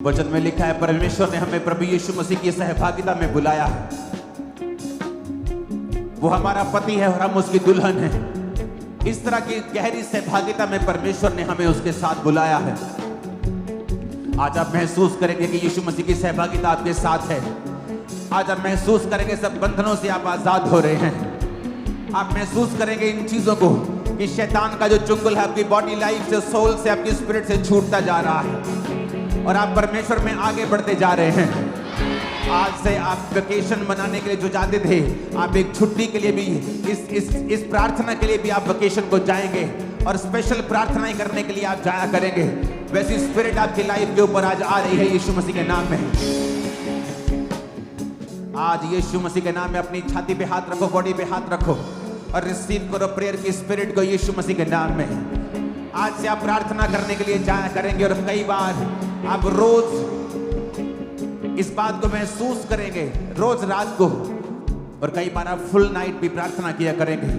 वचन में लिखा है परमेश्वर ने हमें प्रभु यीशु मसीह की सहभागिता में बुलाया है। वो हमारा पति है और हम उसकी दुल्हन हैं। इस तरह की गहरी सहभागिता में परमेश्वर ने हमें उसके साथ बुलाया है। आज आप महसूस करेंगे कि यीशु मसीह की सहभागिता आपके साथ है। आज आप महसूस करेंगे सब बंधनों से आप आजाद हो रहे हैं। आप महसूस करेंगे इन चीजों को कि शैतान का जो चुंगल है आपकी बॉडी लाइफ से, सोल से, आपकी स्पिरिट से छूटता जा रहा है और आप परमेश्वर में आगे बढ़ते जा रहे हैं। आज से आप वेकेशन मनाने के लिए जो जाते थे, आप एक छुट्टी के लिए भी इस प्रार्थना के लिए भी आप वेकेशन को जाएंगे और स्पेशल प्रार्थनाएं करने के लिए आप जाया करेंगे। वैसी स्पिरिट आपकी लाइफ के ऊपर आज आ रही है यीशु मसीह के नाम में। आज यीशु मसीह के नाम में अपनी छाती पे हाथ रखो, बॉडी पे हाथ रखो और रिसीव करो प्रेयर की स्पिरिट को यीशु मसीह के नाम में। आज से आप प्रार्थना करने के लिए जाया करेंगे और कई बार आप रोज इस बात को महसूस करेंगे, रोज रात को, और कई बार आप फुल नाइट भी प्रार्थना किया करेंगे।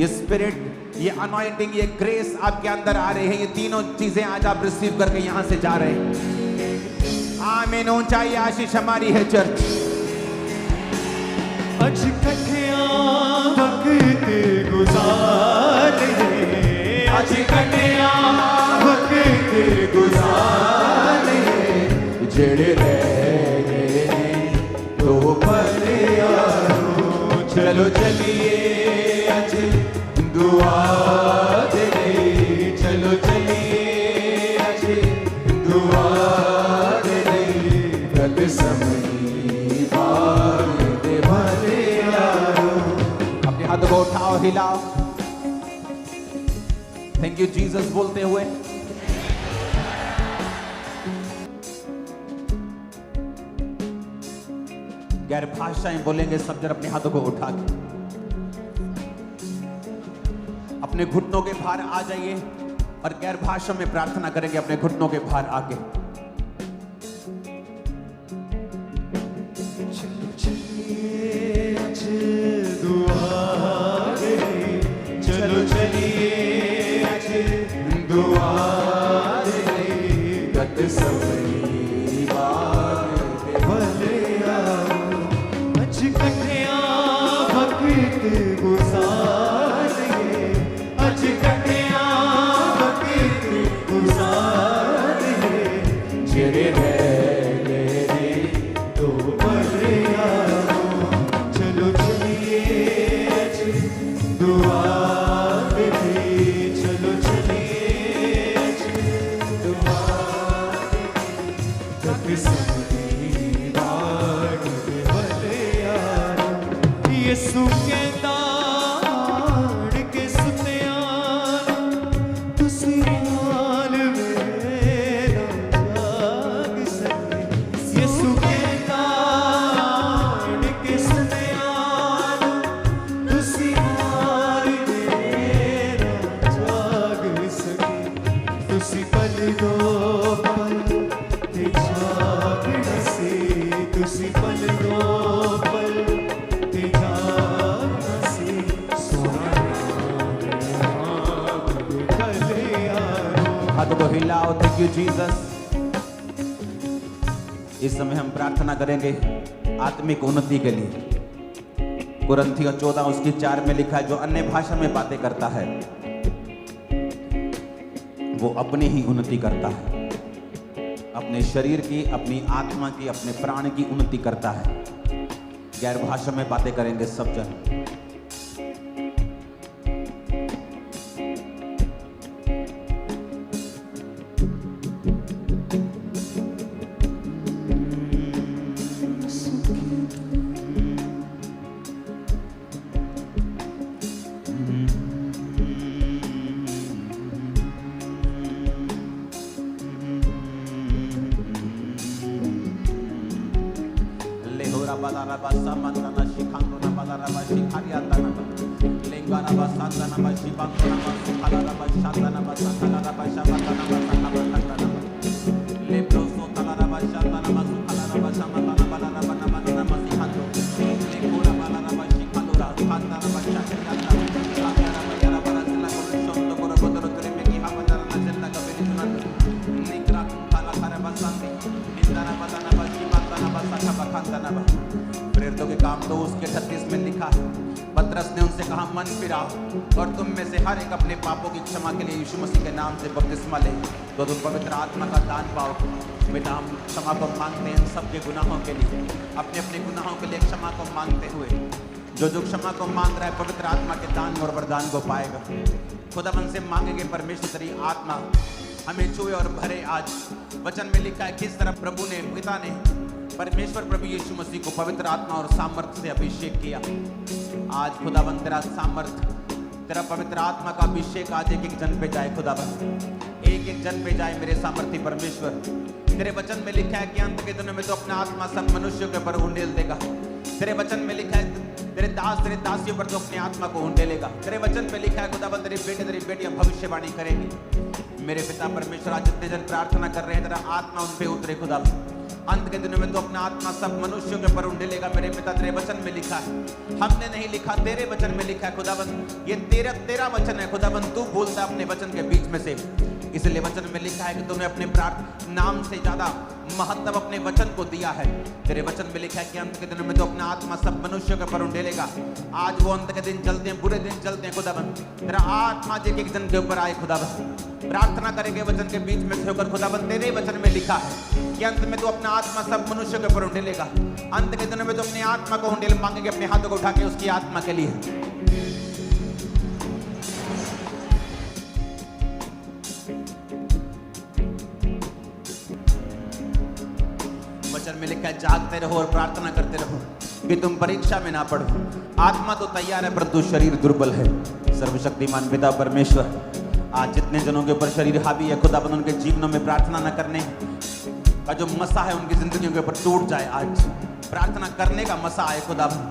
ये स्पिरिट, ये अनॉइंटिंग, ये ग्रेस आपके अंदर आ रही है। ये तीनों चीजें आज आप रिसीव करके यहां से जा रहे हैं। आमीन। ऊंचाई आशीष हमारी है चर्च। अज कठिया वक्त गुजारे, अज कठिया वक्त गुजारे, जेड़े रह गए तो भले आओ, चलो चलिए अज दुआ दे, चलो चलिए अज दुआ दे, गत समय बाग दे भले आओ। अपने हाथों को उठाओ, हिलाओ, थैंक यू जीसस बोलते हुए। गैर भाषाएं बोलेंगे सब जन अपने हाथों को उठा के। अपने घुटनों के भार आ जाइए और गैर भाषा में प्रार्थना करेंगे अपने घुटनों के भार आके। चलो चलिए अज दुआ दे, चलो चलिए अज दुआ दे, गत समय बाग दे भले आओ। अज कठिया वक्त गुजारे, अज कठिया वक्त गुजारे, जेड़े रह गए तो भले आओ, चलो चलिए अज दुआ दे, चलो चलिए अज दुआ दे, गत समय बाग दे भले आओ। यीशु कहता आड़ के सुनिया, तुसी हाल में ना जाग सके। यीशु कहता आड़ के सुनिया, तुसी हाल में ना जाग सके। तुसी पल दो पल ते जाग न सी, तुसी पल दो पल ते जाग न सी। सोना भले आओ। हाथों को हिलाओ, थैंक यू जीसस। इस समय हम प्रार्थना करेंगे आत्मिक उन्नति के लिए। कुरिन्थियों 14 उसकी 4 में लिखा है, जो अन्य भाषा में बातें करता है वो अपनी ही उन्नति करता है। अपने शरीर की, अपनी आत्मा की, अपने प्राण की उन्नति करता है। गैर भाषा में बातें करेंगे सब जन। प्रेरितों के काम 2:38 में लिखा है, पतरस ने उनसे कहा, मन फिराओ और तुम में से हर एक अपने पापों की क्षमा के लिए यीशु मसीह के नाम से बपतिस्मा ले, तो तुम पवित्र आत्मा का दान पाओगे। बेटा, हम क्षमा को मांगते हैं सबके गुनाहों के लिए, अपने अपने गुनाहों के लिए क्षमा को मांगते हुए, जो क्षमा को मांग रहा है पवित्र आत्मा के दान और वरदान को पाएगा। खुदावन से मांगेंगे, परमेश्वर तेरी आत्मा हमें छुए और भरे। आज वचन में लिखा है किस तरह प्रभु ने, पिता ने परमेश्वर प्रभु यीशु मसीह को पवित्र आत्मा और सामर्थ्य से अभिषेक किया। आज खुदावन तेरा सामर्थ्य, तेरा पवित्र आत्मा का अभिषेक आज एक एक जन पे जाए। खुदावन एक एक जन पे जाए मेरे सामर्थ्य परमेश्वर। तेरे वचन में लिखा है कि अंत के दिनों में तो अपना आत्मा सब मनुष्यों के ऊपर उंडेल देगा। तेरे वचन में लिखा है तेरे दास तेरे दासियों पर तो अपने आत्मा को उंडेलेगा। तेरे वचन में लिखा है खुदावन तेरे बेटे तेरी बेटियां भविष्यवाणी करेंगी। मेरे पिता परमेश्वर, आज जितने जन प्रार्थना कर रहे हैं तेरा आत्मा उन पे उतरे खुदावन। अंत के दिनों में तो अपना आत्मा सब मनुष्यों के ऊपर उंडेलेगा। मेरे पिता तेरे वचन में लिखा है, हमने नहीं लिखा, तेरे वचन में लिखा है खुदावन। ये तेरा वचन है खुदावन, तू बोलता अपने वचन के बीच में से। इसलिए वचन में लिखा है कि तूने अपने नाम से ज्यादा महत्व अपने वचन को दिया है। तेरे वचन में लिखा है कि अंत के दिनों में तो अपना आत्मा सब मनुष्यों के ऊपर उंडेलेगा। आज वो अंत के दिन चलते हैं, बुरे दिन चलते हैं खुदावन। तेरा आत्मा एक एक जन के ऊपर आए खुदावन। प्रार्थना करेंगे वचन के बीच में से होकर खुदावन। तेरे वचन में लिखा है कि अंत में तो अपना आत्मा सब मनुष्यों के ऊपर उंडेलेगा। अंत के दिनों में तो अपने आत्मा को उंडेल मांगेंगे, अपने हाथों को उठा के उसकी आत्मा के लिए। वचन में लिखा है जागते रहो और प्रार्थना करते रहो कि तुम परीक्षा में ना पड़ो। आत्मा तो तैयार है परंतु शरीर दुर्बल है। सर्वशक्तिमान पिता परमेश्वर, आज जितने जनों के ऊपर शरीर हावी है खुदाबंद, उनके जीवनों में प्रार्थना न करने का जो मसा है उनकी जिंदगियों के ऊपर टूट जाए। आज प्रार्थना करने का मसा आए खुदाबंद।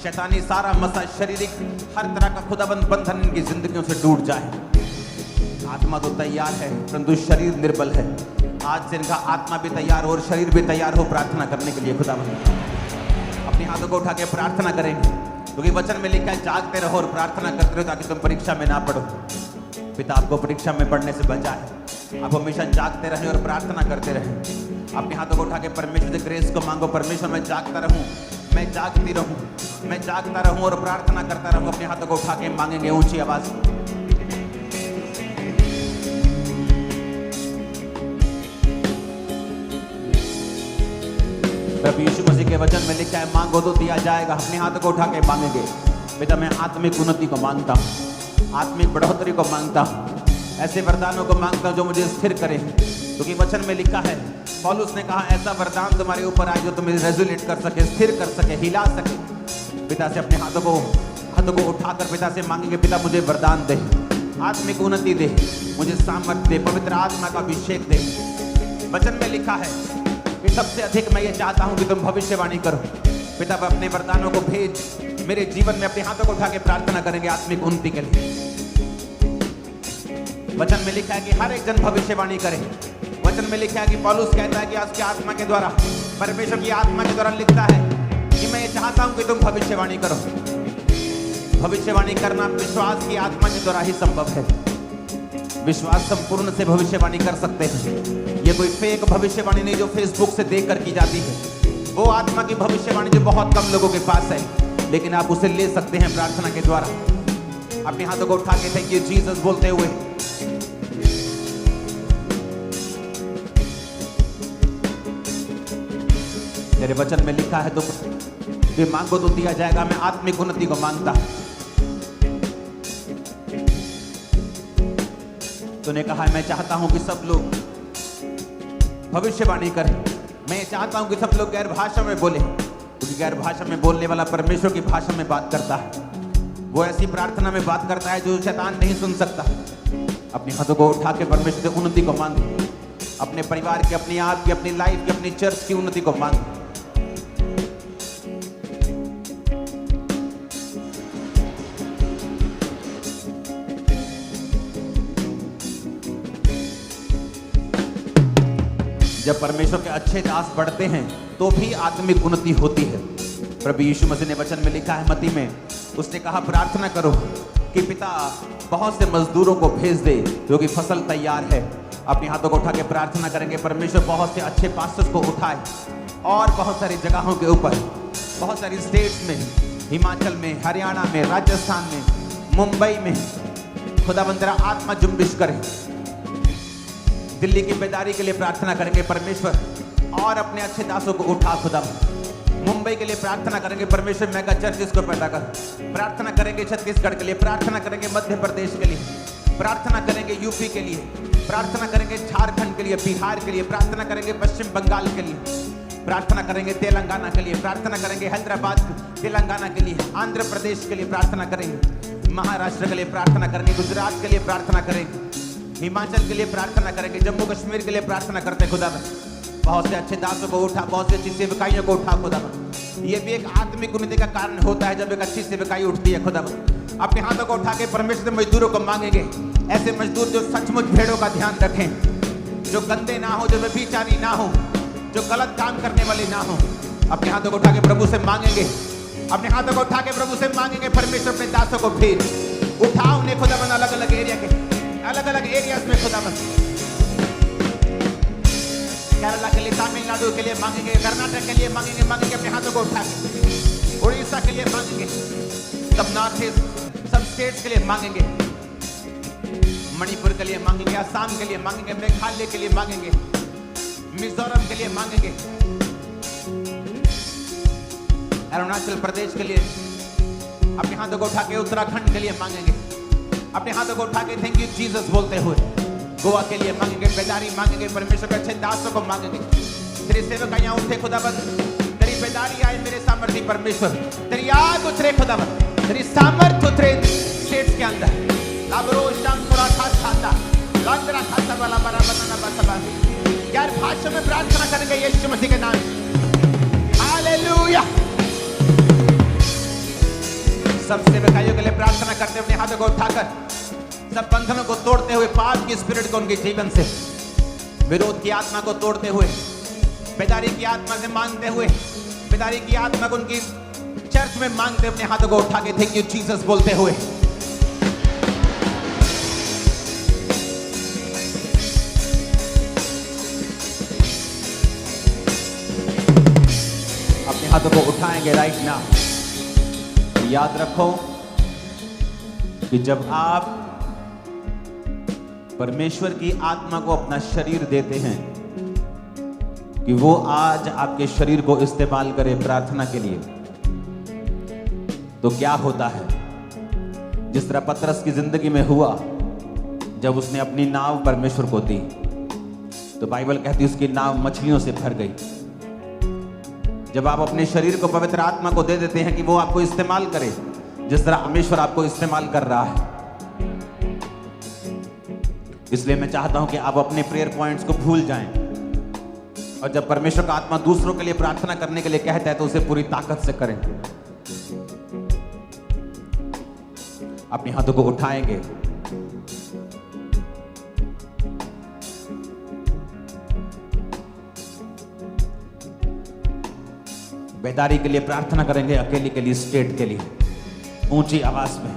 शैतानी सारा मसा, शारीरिक हर तरह का खुदाबंद बंधन इनकी जिंदगियों से टूट जाए। आत्मा तो तैयार है परंतु शरीर निर्बल है। आज से इनका आत्मा भी तैयार हो और शरीर भी तैयार हो प्रार्थना करने के लिए। खुदाबंद अपने हाथों को उठा के प्रार्थना करेंगे, क्योंकि वचन में लिखा है जागते रहो और प्रार्थना करते रहो ताकि तुम परीक्षा में ना पड़ो। पिता आपको परीक्षा में पढ़ने से बचाए। आप हमेशा जागते रहें और प्रार्थना करते रहें। अपने हाथों को उठा के परमेश्वर से ग्रेस को मांगो। परमेश्वर मैं जागता रहूं, मैं जागती रहूं, मैं जागता रहूं और प्रार्थना करता रहूं। अपने हाथों को उठा के मांगेंगे ऊंची आवाज। प्रभु यीशु मसीह के वचन में लिखा है मांगो तो दिया जाएगा। अपने हाथों को उठा के मांगेंगे। पिता मैं आत्मिक उन्नति को मांगता हूँ, आत्मिक बढ़ोतरी को मांगता हूँ, ऐसे वरदानों को मांगता हूँ जो मुझे स्थिर करे। क्योंकि वचन में लिखा है, पौलुस ने कहा ऐसा वरदान तुम्हारे ऊपर आए जो तुम्हें रेजुलेट कर सके, स्थिर कर सके, हिला सके। पिता से अपने हाथों को उठाकर पिता से मांगेंगे, पिता मुझे वरदान दे, आत्मिक उन्नति दे, मुझे सामर्थ्य दे, पवित्र आत्मा का अभिषेक दे। वचन में लिखा है कि सबसे अधिक मैं ये चाहता हूं कि तुम भविष्यवाणी करो। पिता अपने वरदानों को भेज मेरे जीवन में। अपने हाथों को उठा के प्रार्थना करेंगे आत्मिक उन्नति के लिए। वचन में लिखा है कि हर एक जन भविष्यवाणी करे। वचन में लिखा है कि पौलुस कहता है कि उसकी आत्मा के द्वारा, परमेश्वर की आत्मा के द्वारा लिखता है कि मैं ये चाहता हूं कि तुम भविष्यवाणी करो। भविष्यवाणी करना विश्वास की आत्मा के द्वारा ही संभव है। विश्वास संपूर्ण से भविष्यवाणी कर सकते हैं। ये कोई फेक भविष्यवाणी नहीं जो फेसबुक से देखकर की जाती है। वो आत्मा की भविष्यवाणी जो बहुत कम लोगों के पास है, लेकिन आप उसे ले सकते हैं प्रार्थना के द्वारा। अपने हाथों को उठा के थैंक यू जीसस बोलते हुए तेरे वचन में लिखा है तुम मांगो तो दिया जाएगा। मैं आत्मिक उन्नति को मांगता। तूने कहा है मैं चाहता हूं कि सब लोग भविष्यवाणी करें। मैं चाहता हूं कि सब लोग गैर भाषा में बोले, क्योंकि गैर भाषा में बोलने वाला परमेश्वर की भाषा में बात करता है। वो ऐसी प्रार्थना में बात करता है जो शैतान नहीं सुन सकता। अपने हाथों को उठा के परमेश्वर से उन्नति को मांग। अपने परिवार की, अपनी आप की, अपनी लाइफ की, अपनी चर्च की उन्नति को मांग। जब परमेश्वर के अच्छे दास बढ़ते हैं तो भी आत्मिक उन्नति होती है। प्रभु यीशु मसीह ने वचन में लिखा है मत्ती में, उसने कहा प्रार्थना करो कि पिता बहुत से मजदूरों को भेज दे क्योंकि फसल तैयार है। अपने हाथों को उठा के प्रार्थना करेंगे परमेश्वर बहुत से अच्छे पास्टर्स को उठाए और बहुत सारी जगहों के ऊपर, बहुत सारी स्टेट्स में, हिमाचल में, हरियाणा में, राजस्थान में, मुंबई में खुदावंद तेरा आत्मा जुम्बिश करे। दिल्ली की बेदारी के लिए प्रार्थना करेंगे परमेश्वर और अपने अच्छे दासों को उठा खुदावंद। मुंबई के लिए प्रार्थना करेंगे परमेश्वर, मेगा चर्चिस को पैदा कर। प्रार्थना करेंगे छत्तीसगढ़ के लिए, प्रार्थना करेंगे मध्य प्रदेश के लिए, प्रार्थना करेंगे यूपी के लिए, प्रार्थना करेंगे झारखंड के लिए, बिहार के लिए, प्रार्थना करेंगे पश्चिम बंगाल के लिए, प्रार्थना करेंगे तेलंगाना के लिए, प्रार्थना करेंगे हैदराबाद तेलंगाना के लिए, आंध्र प्रदेश के लिए प्रार्थना करेंगे, महाराष्ट्र के लिए प्रार्थना करेंगे, गुजरात के लिए प्रार्थना करेंगे, हिमाचल के लिए प्रार्थना करेंगे, जम्मू कश्मीर के लिए प्रार्थना करते हैं खुदा। बहुत से अच्छे दासों को उठा, बहुत से अच्छी सेवकाइयों को उठा खुदा। ये भी एक आत्मिक उन्नति का कारण होता है जब एक अच्छी सेवकाई उठती है खुदा। अपने हाथों को उठा के परमेश्वर से मजदूरों को मांगेंगे, ऐसे मजदूर जो सचमुच भेड़ों का ध्यान रखें, जो गंदे ना हो, जो व्यभिचारी ना हो, जो गलत काम करने वाले ना हो। अपने हाथों को उठा के प्रभु से मांगेंगे, अपने हाथों को उठा के प्रभु से मांगेंगे परमेश्वर अपने दासों को भेज, उठाओ उन्हें खुदाबंद अलग अलग एरिया के, अलग अलग एरियाज में खुदाबंद। केरला के लिए, तमिलनाडु के लिए मांगेंगे, कर्नाटक के लिए मांगेंगे अपने हाथों को उठा के, उड़ीसा के लिए मांगेंगे, सब नॉर्थ ईस्ट सब स्टेट्स के लिए मांगेंगे, मणिपुर के लिए मांगेंगे, असम के लिए मांगेंगे, मेघालय के लिए मांगेंगे, मिजोरम के लिए मांगेंगे, अरुणाचल प्रदेश के लिए अपने हाथों को उठा के, उत्तराखंड के लिए मांगेंगे, अपने हाथों को उठा के थैंक यू जीसस बोलते हुए, गोवा के लिए मांगेंगे, बेदारी मांगेंगे, परमेश्वर के अच्छे दासों को मांगेंगे। तेरे सेवक यहाँ उठे खुदाबंद, तेरी बेदारी आए मेरे सामर्थ्य परमेश्वर, तेरी आग उतरे खुदाबंद, तेरी सामर्थ्य उतरे स्टेट्स के अंदर। लाबरो शामपुरा खासा लांद्रा खासा वाला बड़ा बनाना बसबा यार भाषा में प्रार्थना करेंगे यीशु मसीह के नाम। हालेलुया। सब सेवकाइयों के लिए प्रार्थना करते अपने हाथों को उठाकर, सब बंधनों को तोड़ते हुए, पाप की स्पिरिट को उनके जीवन से, विरोध की आत्मा को तोड़ते हुए, बेदारी की आत्मा से मांगते हुए, बेदारी की आत्मा को उनकी चर्च में मांगते अपने हाथों को उठा के थैंक यू जीसस बोलते हुए। अपने हाथों को उठाएंगे राइट नाउ। याद रखो कि जब आप परमेश्वर की आत्मा को अपना शरीर देते हैं कि वो आज आपके शरीर को इस्तेमाल करे प्रार्थना के लिए, तो क्या होता है? जिस तरह पतरस की जिंदगी में हुआ जब उसने अपनी नाव परमेश्वर को दी, तो बाइबल कहती है उसकी नाव मछलियों से भर गई। जब आप अपने शरीर को पवित्र आत्मा को दे देते हैं कि वो आपको इस्तेमाल करे, जिस तरह परमेश्वर आपको इस्तेमाल कर रहा है। इसलिए मैं चाहता हूं कि आप अपने प्रेयर पॉइंट्स को भूल जाएं, और जब परमेश्वर का आत्मा दूसरों के लिए प्रार्थना करने के लिए कहता है तो उसे पूरी ताकत से करें। अपने हाथों को उठाएंगे, बेदारी के लिए प्रार्थना करेंगे, अकेले के लिए, स्टेट के लिए, ऊंची आवाज में।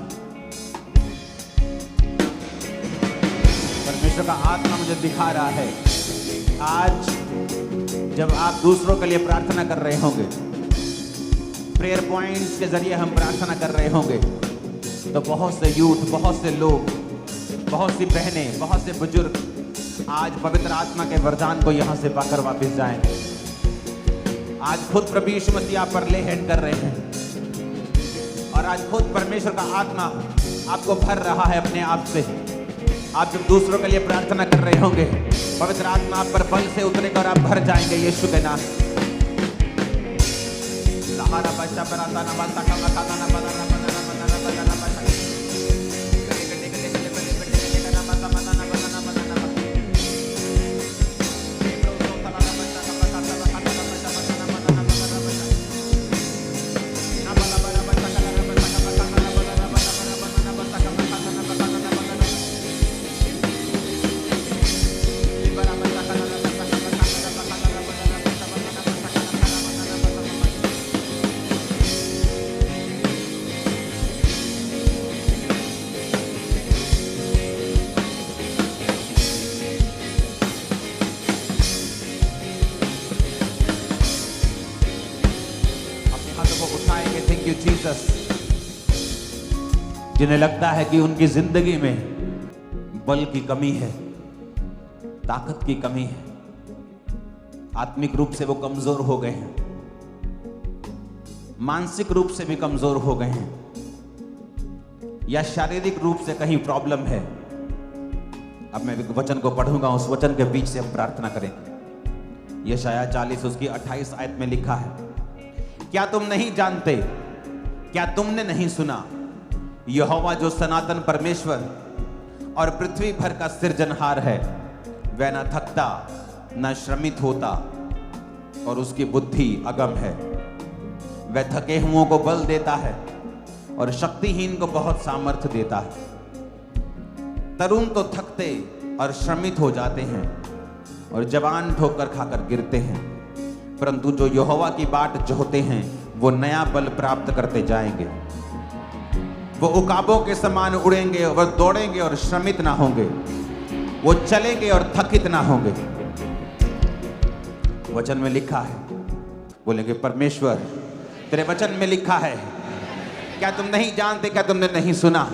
परमेश्वर का आत्मा मुझे दिखा रहा है आज जब आप दूसरों के लिए प्रार्थना कर रहे होंगे, प्रेयर पॉइंट्स के जरिए हम प्रार्थना कर रहे होंगे, तो बहुत से यूथ, बहुत से लोग, बहुत सी बहनें, बहुत से बुजुर्ग आज पवित्र आत्मा के वरदान को यहां से पाकर वापस जाएंगे। आज खुद प्रभु यीशु मसीह आप पर ले हैंड कर रहे हैं, और आज खुद परमेश्वर का आत्मा आपको भर रहा है अपने आप से। आप जब दूसरों के लिए प्रार्थना कर रहे होंगे, पवित्र आत्मा आप पर बल से उतरेगा और आप भर जाएंगे यीशु के नाम। सहारा बच्चा बनाता ना बनता का बताता ना बनाना बनाना बनाना बनाना बनाना यू जीसस। जिन्हें लगता है कि उनकी जिंदगी में बल की कमी है, ताकत की कमी है, आत्मिक रूप से वो कमजोर हो गए हैं, मानसिक रूप से भी कमजोर हो गए हैं, या शारीरिक रूप से कहीं प्रॉब्लम है। अब मैं वचन को पढ़ूंगा, उस वचन के बीच से हम प्रार्थना करेंगे। यशायाह 40 उसकी 28 आयत में लिखा है, क्या तुम नहीं जानते, क्या तुमने नहीं सुना, यहोवा जो सनातन परमेश्वर और पृथ्वी भर का सृजनहार है, वह न थकता न श्रमित होता और उसकी बुद्धि अगम है। वह थके हुओं को बल देता है और शक्तिहीन को बहुत सामर्थ्य देता है। तरुण तो थकते और श्रमित हो जाते हैं और जवान ठोकर खाकर गिरते हैं, परंतु जो यहोवा की बाट जोहते हैं वो नया बल प्राप्त करते जाएंगे। वो उकाबों के समान उड़ेंगे, वह दौड़ेंगे और श्रमित ना होंगे, वो चलेंगे और थकित ना होंगे। वचन में लिखा है, बोलेंगे परमेश्वर तेरे वचन में लिखा है, क्या तुम नहीं जानते, क्या तुमने नहीं सुना,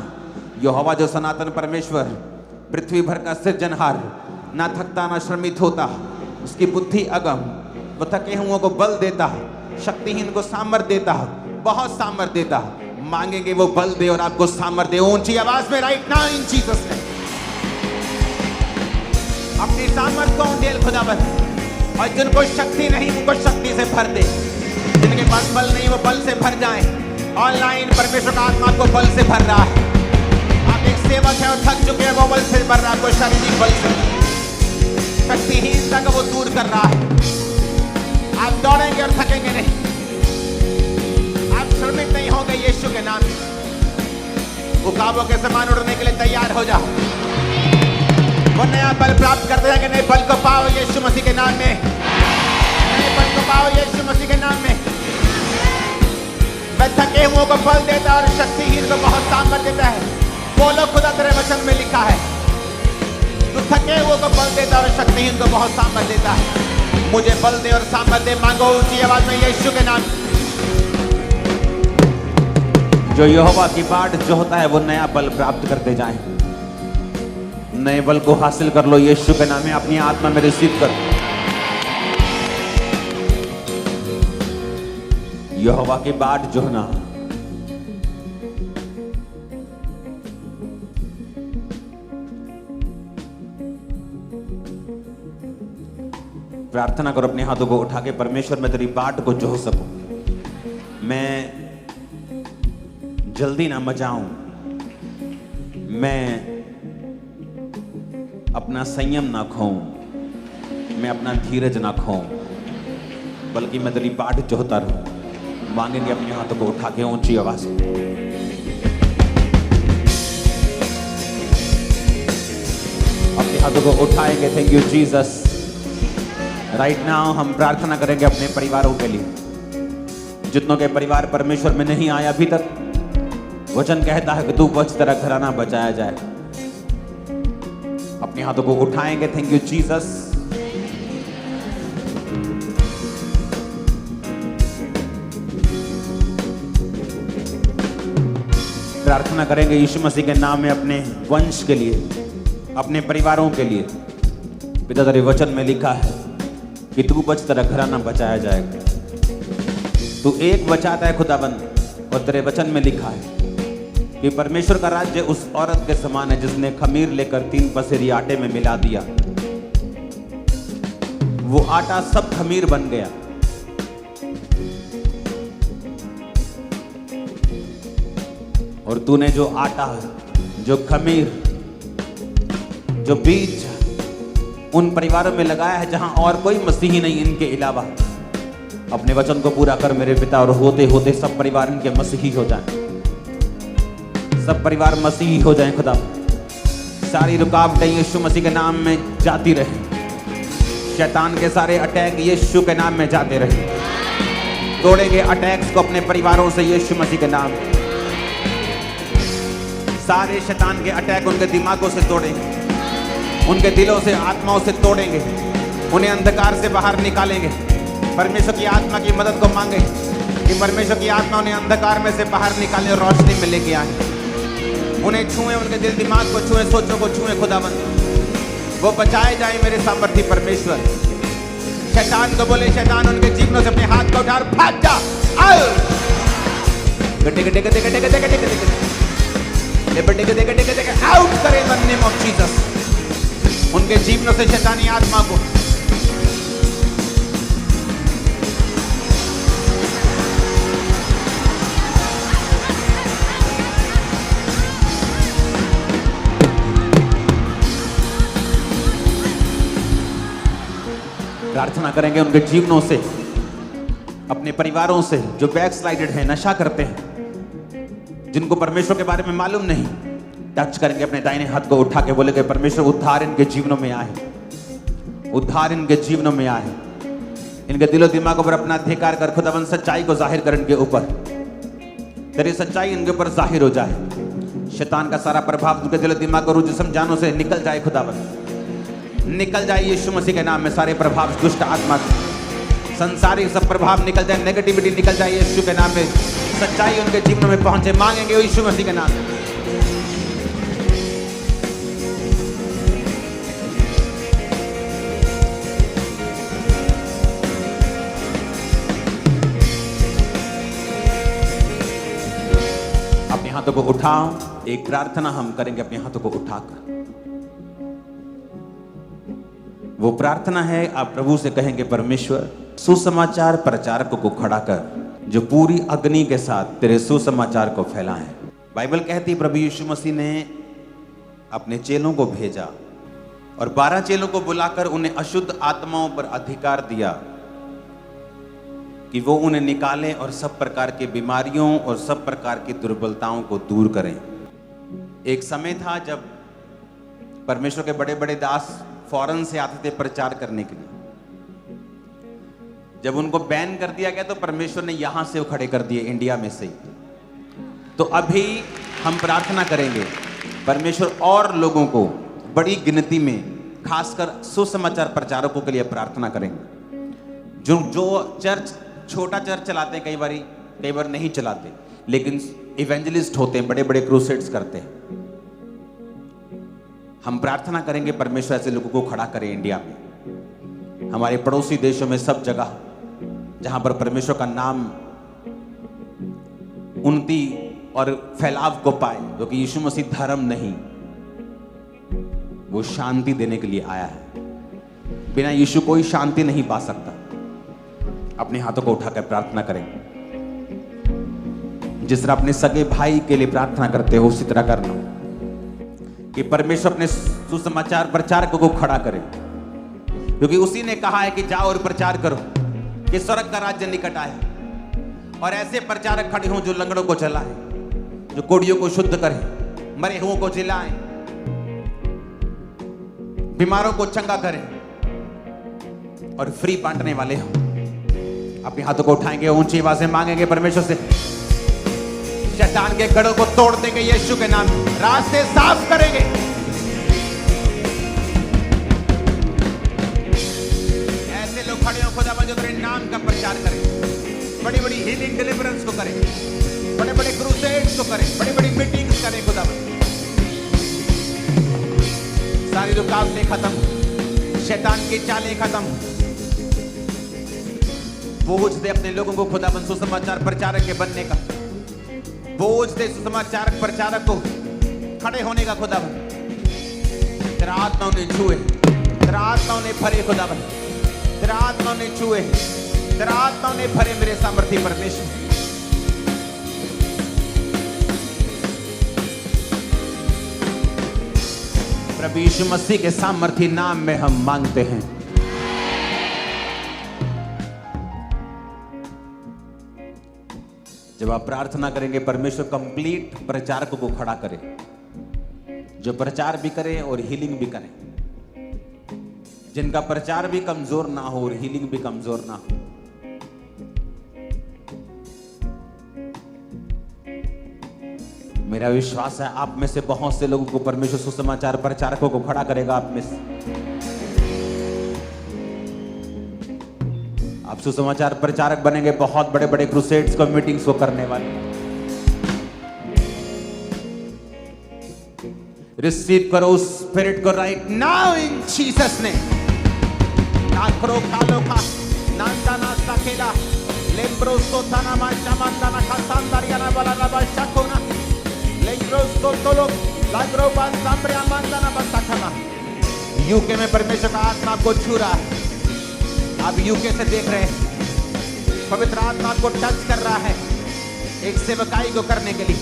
यहोवा जो सनातन परमेश्वर पृथ्वी भर का सृजनहार, ना थकता ना श्रमित होता, उसकी बुद्धि अगम, वो थके हुओं को बल देता, शक्तिहीन को सामर्थ्य देता, बहुत सामर्थ्य देता। मांगेंगे वो बल दे और आपको सामर्थ्य दे। ऊंची आवाज में right now in Jesus name अपनी सामर्थ्य को उंडेल खुदावन, और जिनको शक्ति नहीं उनको शक्ति से भर दे, जिनके पास बल नहीं वो बल से भर जाए। ऑनलाइन परमेश्वर का आत्मा आपको बल से भर रहा है। आप एक सेवक है और थक चुके हैं, वो बल से भर रहा है, आपको शारीरिक बल से, शक्तिहीनता को वो दूर कर रहा है। आप दौड़ेंगे और थकेंगे नहीं, आप श्रमित नहीं होंगे यीशु के नाम में। उकाबों के समान उड़ने के लिए तैयार हो जाओ। वो नया बल प्राप्त करते हैं कि नए बल को पाओ यीशु मसीह के नाम में, नए बल को पाओ यीशु मसीह के नाम में। वह थके हुओं को बल देता है और शक्तिहीन को बहुत सामर्थ्य देता है। बोलो खुदा तेरे वचन में लिखा है, तू थके हुओं को बल देता है और शक्तिहीन को बहुत सामर्थ्य देता है। मुझे बल दे और सामर्थ्य दे, मांगो ऊंची आवाज में यीशु के नाम। जो यहोवा की बाट जोहता है वो नया बल प्राप्त करते जाएं। नए बल को हासिल कर लो यीशु के नाम में, अपनी आत्मा में रिसीव कर। यहोवा की बाट जोहना, प्रार्थना करो अपने हाथों को उठा के, परमेश्वर मैं तेरी बाट को जोह सकूं, मैं जल्दी ना मचाऊं, मैं अपना संयम ना खोऊं, मैं अपना धीरज ना खोऊं, बल्कि मैं तेरी बाट जोहता रहूं। मांगेंगे अपने हाथों को उठा के ऊंची आवाज में। अपने हाथों को उठाएंगे, thank you Jesus. Right now हम प्रार्थना करेंगे अपने परिवारों के लिए, जितनों के परिवार परमेश्वर में नहीं आया अभी तक। वचन कहता है कि तू बच, तेरा घराना बचाया जाए। अपने हाथों को उठाएंगे, थैंक यू जीसस। प्रार्थना करेंगे यीशु मसीह के नाम में अपने वंश के लिए, अपने परिवारों के लिए। पिता तेरे वचन में लिखा है कि तू बच, तेरा घराना बचाया जाएगा। तू एक बचाता है खुदाबंद, और तेरे वचन में लिखा है कि परमेश्वर का राज्य उस औरत के समान है जिसने खमीर लेकर 3 पसेरी आटे में मिला दिया। वो आटा सब खमीर बन गया। और तूने जो आटा, जो खमीर, जो बीज उन परिवारों में लगाया है जहां और कोई मसीही नहीं इनके अलावा, अपने वचन को पूरा कर मेरे पिता, और होते होते सब परिवार इनके मसीही हो जाएं, सब परिवार मसीही हो जाएं खुदा। सारी रुकावटें यीशु मसीह के नाम में जाती रहे, शैतान के सारे अटैक यीशु के नाम में जाते रहे। तोड़ेंगे अटैक्स को अपने परिवारों से यीशु मसीह के नाम। सारे शैतान के अटैक उनके दिमागों से तोड़ेंगे, उनके दिलों से, आत्माओं से तोड़ेंगे, उन्हें अंधकार से बाहर निकालेंगे। परमेश्वर की आत्मा की मदद को मांगे। कि परमेश्वर की आत्मा उन्हें अंधकार में से बाहर निकाले और रोशनी में लेके आए। उन्हें छुए, उनके दिल दिमाग को छुए, सोचों को छुए खुदाबंद। वो बचाए जाए मेरे सामर्थी परमेश्वर। शैतान को बोले, शैतान उनके जीवनों से अपने हाथ को उठा और भाग जा। आओ आउट करे इन द नेम ऑफ जीसस उनके जीवनों से शैतानी आत्मा को। प्रार्थना करेंगे उनके जीवनों से, अपने परिवारों से जो बैकस्लाइडेड हैं, नशा करते हैं, जिनको परमेश्वर के बारे में मालूम नहीं। टच करेंगे अपने दाहिने हाथ को उठा के, बोलेंगे परमेश्वर उद्धार इनके जीवनों में आए, उद्धार इनके जीवनों में आए। इनके दिलो दिमागों पर अपना अधिकार कर खुदावंद सच्चाई को जाहिर कर इनके ऊपर। तेरी सच्चाई इनके ऊपर जाहिर हो जाए। शैतान का सारा प्रभाव उनके दिलो दिमाग और जिस्म जानों से निकल जाए खुदावंद, निकल जाए यीशु मसीह के नाम में। सारे प्रभाव दुष्ट आत्मा संसारिक सब प्रभाव निकल जाए, नेगेटिविटी निकल जाए यीशु के नाम में। सच्चाई उनके जीवनों में पहुंचे, मांगेंगे यीशु मसीह के नाम में। अपने हाथों को उठाओ, एक प्रार्थना हम करेंगे अपने हाथों को उठाकर। वो प्रार्थना है, आप प्रभु से कहेंगे परमेश्वर सुसमाचार प्रचारकों को खड़ा कर जो पूरी अग्नि के साथ तेरे सुसमाचार को फैलाएं। बाइबल कहती है प्रभु यीशु मसीह ने अपने चेलों को भेजा और 12 चेलों को बुलाकर उन्हें अशुद्ध आत्माओं पर अधिकार दिया कि वो उन्हें निकालें और सब प्रकार की बीमारियों और सब प्रकार की दुर्बलताओं को दूर करें। एक समय था जब परमेश्वर के बड़े बड़े दास फॉरेन से आते थे प्रचार करने के लिए। जब उनको बैन कर दिया गया तो परमेश्वर ने यहां से वो खड़े कर दिए, इंडिया में से। तो अभी हम प्रार्थना करेंगे परमेश्वर और लोगों को बड़ी गिनती में, खासकर सुसमाचार प्रचारकों के लिए प्रार्थना करेंगे। जो चर्च छोटा चर्च चलाते हैं, कई बार नहीं चलाते, लेकिन इवेंजलिस्ट होते हैं, बड़े बड़े क्रूसेड्स करते हैं। हम प्रार्थना करेंगे परमेश्वर ऐसे लोगों को खड़ा करें इंडिया में, हमारे पड़ोसी देशों में, सब जगह जहां पर परमेश्वर का नाम उन्नति और फैलाव को पाए। क्योंकि यीशु मसीह धर्म नहीं, वो शांति देने के लिए आया है। बिना यीशु कोई शांति नहीं पा सकता। अपने हाथों को उठाकर प्रार्थना करें। जिस तरह अपने सगे भाई के लिए प्रार्थना करते हो उसी तरह करना कि परमेश्वर अपने सुसमाचार प्रचारकों को खड़ा करे, क्योंकि उसी ने कहा है कि जाओ और प्रचार करो कि स्वर्ग का राज्य निकट आए। और ऐसे प्रचारक खड़े हों जो लंगड़ों को चलाए, जो कोढ़ियों को शुद्ध करें, मरे हुओं को जिलाएं, बीमारों को चंगा करें और फ्री बांटने वाले हों। अपने हाथों को उठाएंगे, ऊंची आवाज से मांगेंगे परमेश्वर से, शैतान के गढ़ों को तोड़ देंगे यीशु के नाम, रास्ते साफ करेंगे। ऐसे लोग खड़े हो खुदावंद जो तेरे नाम का प्रचार करें, बड़ी बड़ी हीलिंग डिलीवरेंस को करें, बड़े बड़े क्रूसेड्स को करें, बड़ी बड़ी मीटिंग्स करें खुदावंद। सारी रुकावटें खत्म, शैतान की चालें खत्म। बोझ दे अपने लोगों को खुदावंद सुसमाचार प्रचारक के बनने का, बोझ दे सुसमाचार प्रचारक को खड़े होने का खुदावंद। तेरा आत्मा उन्हें छुए, तेरा आत्मा उन्हें भरे खुदावंद, तेरा आत्मा उन्हें छुए, तेरा आत्मा उन्हें भरे मेरे सामर्थी परमेश्वर। प्रभु यीशु मसीह के सामर्थी नाम में हम मांगते हैं। जब आप प्रार्थना करेंगे परमेश्वर कंप्लीट प्रचारकों को खड़ा करे, जो प्रचार भी करे और हीलिंग भी करे, जिनका प्रचार भी कमजोर ना हो और हीलिंग भी कमजोर ना हो। मेरा विश्वास है आप में से बहुत से लोगों को परमेश्वर सुसमाचार प्रचारकों को खड़ा करेगा। आप में से आप सुसमाचार प्रचारक बनेंगे, बहुत बड़े बड़े क्रूसेड्स को, मीटिंग्स को करने वाले। रिसीव करो उस स्पिरिट को राइट नाउ इन जीसस ने। नाकरो कालो का नांदाना सकेला लेम्ब्रो सोताना माशामंदाना खासांदारियाना बालाना बाशाकोना लेम्ब्रो सोतोलो लागरो बांसाम्ब्रिया मंदाना बसाखमा। यूके में परमेश्वर का आत्मा को छू रहा है। आप यूके से देख रहे हैं, पवित्र आत्मा को टच कर रहा है एक सेवकाई को करने के लिए।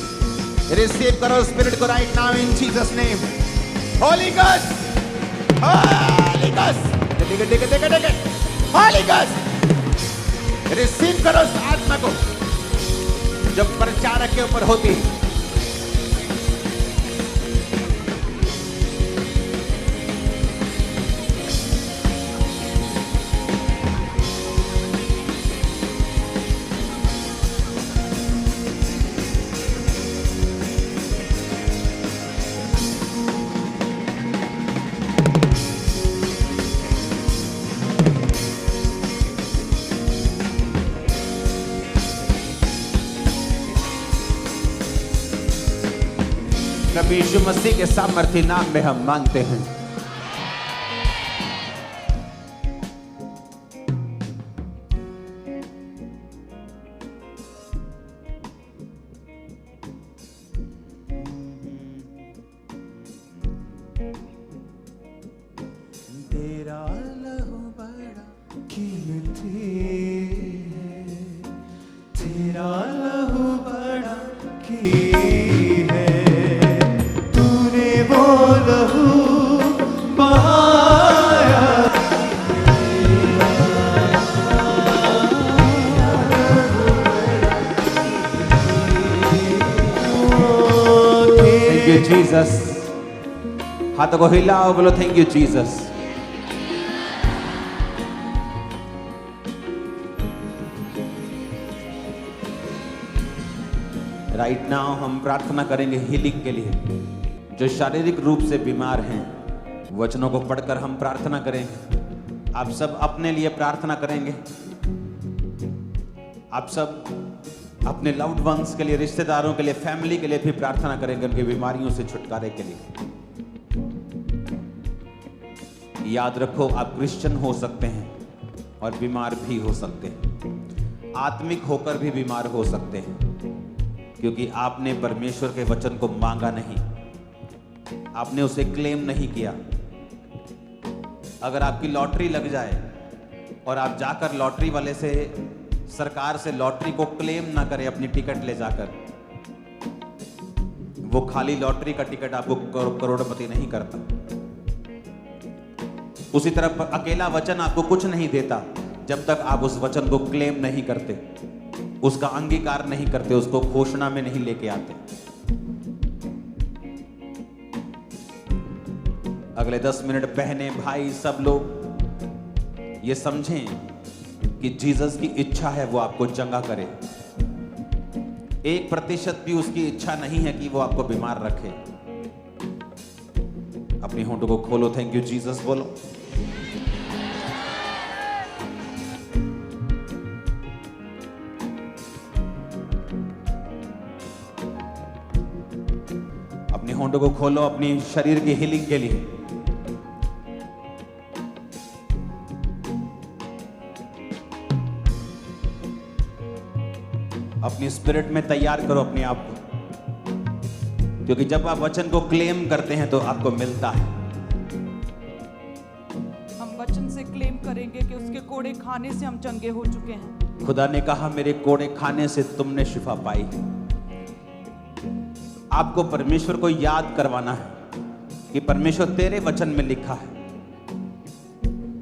रिसीव करो स्पिरिट को right now in Jesus name. Holi ghost, Holi ghost, Holi ghost, receive करो उस आत्मा को जब प्रचारक के ऊपर होती है। प्रभु यीशु मसीह के सामर्थ्य नाम में हम मांगते हैं। तेरा लहू बड़ा कीमती है, तेरा लहू बड़ा कीमती है। तूने वो लहू बहाया, थैंक यू जीसस। हाथों को हिलाओ, बोलो thank you Jesus. Right now हम प्रार्थना करेंगे हीलिंग के लिए। जो शारीरिक रूप से बीमार हैं, वचनों को पढ़कर हम प्रार्थना करेंगे। आप सब अपने लिए प्रार्थना करेंगे। आप सब अपने लव्ड वंस के लिए, रिश्तेदारों के लिए, फैमिली के लिए भी प्रार्थना करेंगे, उनकी बीमारियों से छुटकारे के लिए। याद रखो, आप क्रिश्चियन हो सकते हैं और बीमार भी हो सकते हैं। आत्मिक होकर भी बीमार हो सकते हैं, क्योंकि आपने परमेश्वर के वचन को मांगा नहीं, आपने उसे क्लेम नहीं किया। अगर आपकी लॉटरी लग जाए और आप जाकर लॉटरी वाले से, सरकार से लॉटरी को क्लेम ना करें अपनी टिकट ले जाकर, वो खाली लॉटरी का टिकट आपको करोड़पति नहीं करता। उसी तरह अकेला वचन आपको कुछ नहीं देता जब तक आप उस वचन को क्लेम नहीं करते, उसका अंगीकार नहीं करते, उसको घोषणा में नहीं लेके आते। अगले 10 मिनट बहनें, भाई, सब लोग ये समझें कि जीसस की इच्छा है वो आपको चंगा करे। 1% भी उसकी इच्छा नहीं है कि वो आपको बीमार रखे। अपनी होंठों को खोलो, थैंक यू जीसस बोलो। अपनी होंठों को खोलो अपनी शरीर की हीलिंग के लिए। अपनी स्पिरिट में तैयार करो अपने आप को, क्योंकि जब आप वचन को क्लेम करते हैं तो आपको मिलता है। हम वचन से क्लेम करेंगे कि उसके कोड़े खाने से हम चंगे हो चुके हैं। खुदा ने कहा, मेरे कोड़े खाने से तुमने शिफा पाई। आपको परमेश्वर को याद करवाना है कि परमेश्वर तेरे वचन में लिखा है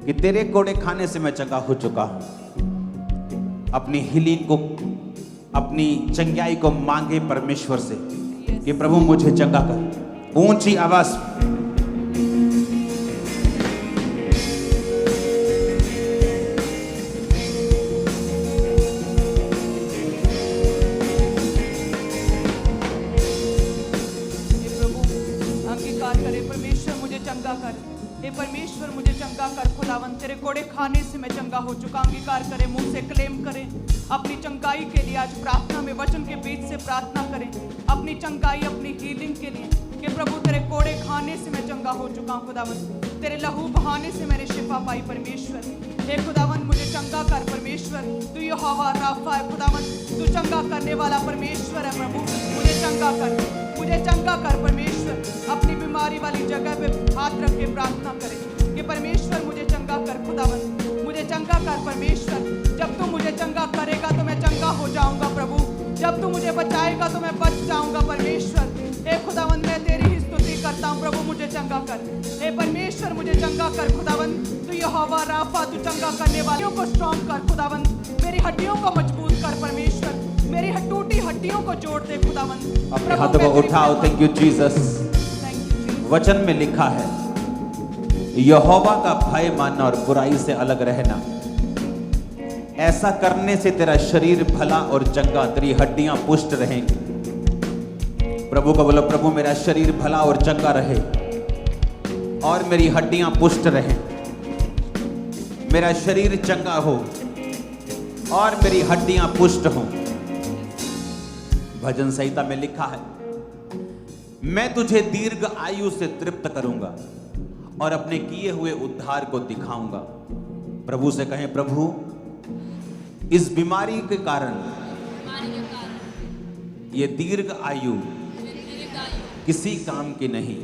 कि तेरे कोड़े खाने से मैं चंगा हो चुका हूं। अपनी हीलिंग को, अपनी चंगाई को मांगे परमेश्वर से कि प्रभु मुझे चंगा कर। ऊंची आवाज, अंगीकार करे, परमेश्वर मुझे चंगा कर, हे परमेश्वर मुझे चंगा कर। खुदावन तेरे कोड़े खाने से मैं चंगा हो चुका। अंगीकार करें, मुंह से क्लेम करें अपनी चंगाई के लिए। आज प्रार्थना में वचन के बीच से प्रार्थना करें अपनी चंगाई, अपनी हीलिंग के लिए कि प्रभु तेरे कोड़े खाने से मैं चंगा हो चुका हूँ खुदावन। तेरे लहू बहाने से मैंने शिफा पाई परमेश्वर। हे खुदावन मुझे चंगा कर परमेश्वर। तू यहोवा राफा है खुदावन, तू चंगा करने वाला परमेश्वर है प्रभु। मुझे चंगा कर, मुझे चंगा कर परमेश्वर। अपनी बीमारी वाली जगह पे हाथ रख के प्रार्थना करें कि परमेश्वर मुझे चंगा कर खुदावन, मुझे चंगा कर परमेश्वर। जब तू मुझे चंगा करेगा तो मैं चंगा हो जाऊंगा प्रभु। जब तू मुझे बचाएगा तो मैं बच जाऊंगा परमेश्वर। हे खुदावन मैं तेरी ही स्तुति करता हूँ प्रभु, मुझे चंगा कर। हे परमेश्वर मुझे चंगा कर खुदावन। तू यहोवा राफा, तू चंगा करने वालों को स्ट्रॉन्ग कर खुदावन। मेरी हड्डियों को मजबूत कर परमेश्वर। मेरी टूटी हड्डियों को जोड़ दे खुदावन। अपने हाथों को उठाओ। Thank you Jesus. वचन में लिखा है यहोवा का भय मानना और बुराई से अलग रहना, ऐसा करने से तेरा शरीर भला और चंगा, तेरी हड्डियां पुष्ट रहेंगी। प्रभु को बोलो, प्रभु मेरा शरीर भला और चंगा रहे और मेरी हड्डियां पुष्ट रहें। मेरा शरीर चंगा हो और मेरी हड्डियां पुष्ट हों। भजन संहिता में लिखा है मैं तुझे दीर्घ आयु से तृप्त करूंगा और अपने किए हुए उद्धार को दिखाऊंगा। प्रभु से कहें, प्रभु इस बीमारी के कारण ये दीर्घ आयु किसी काम की नहीं।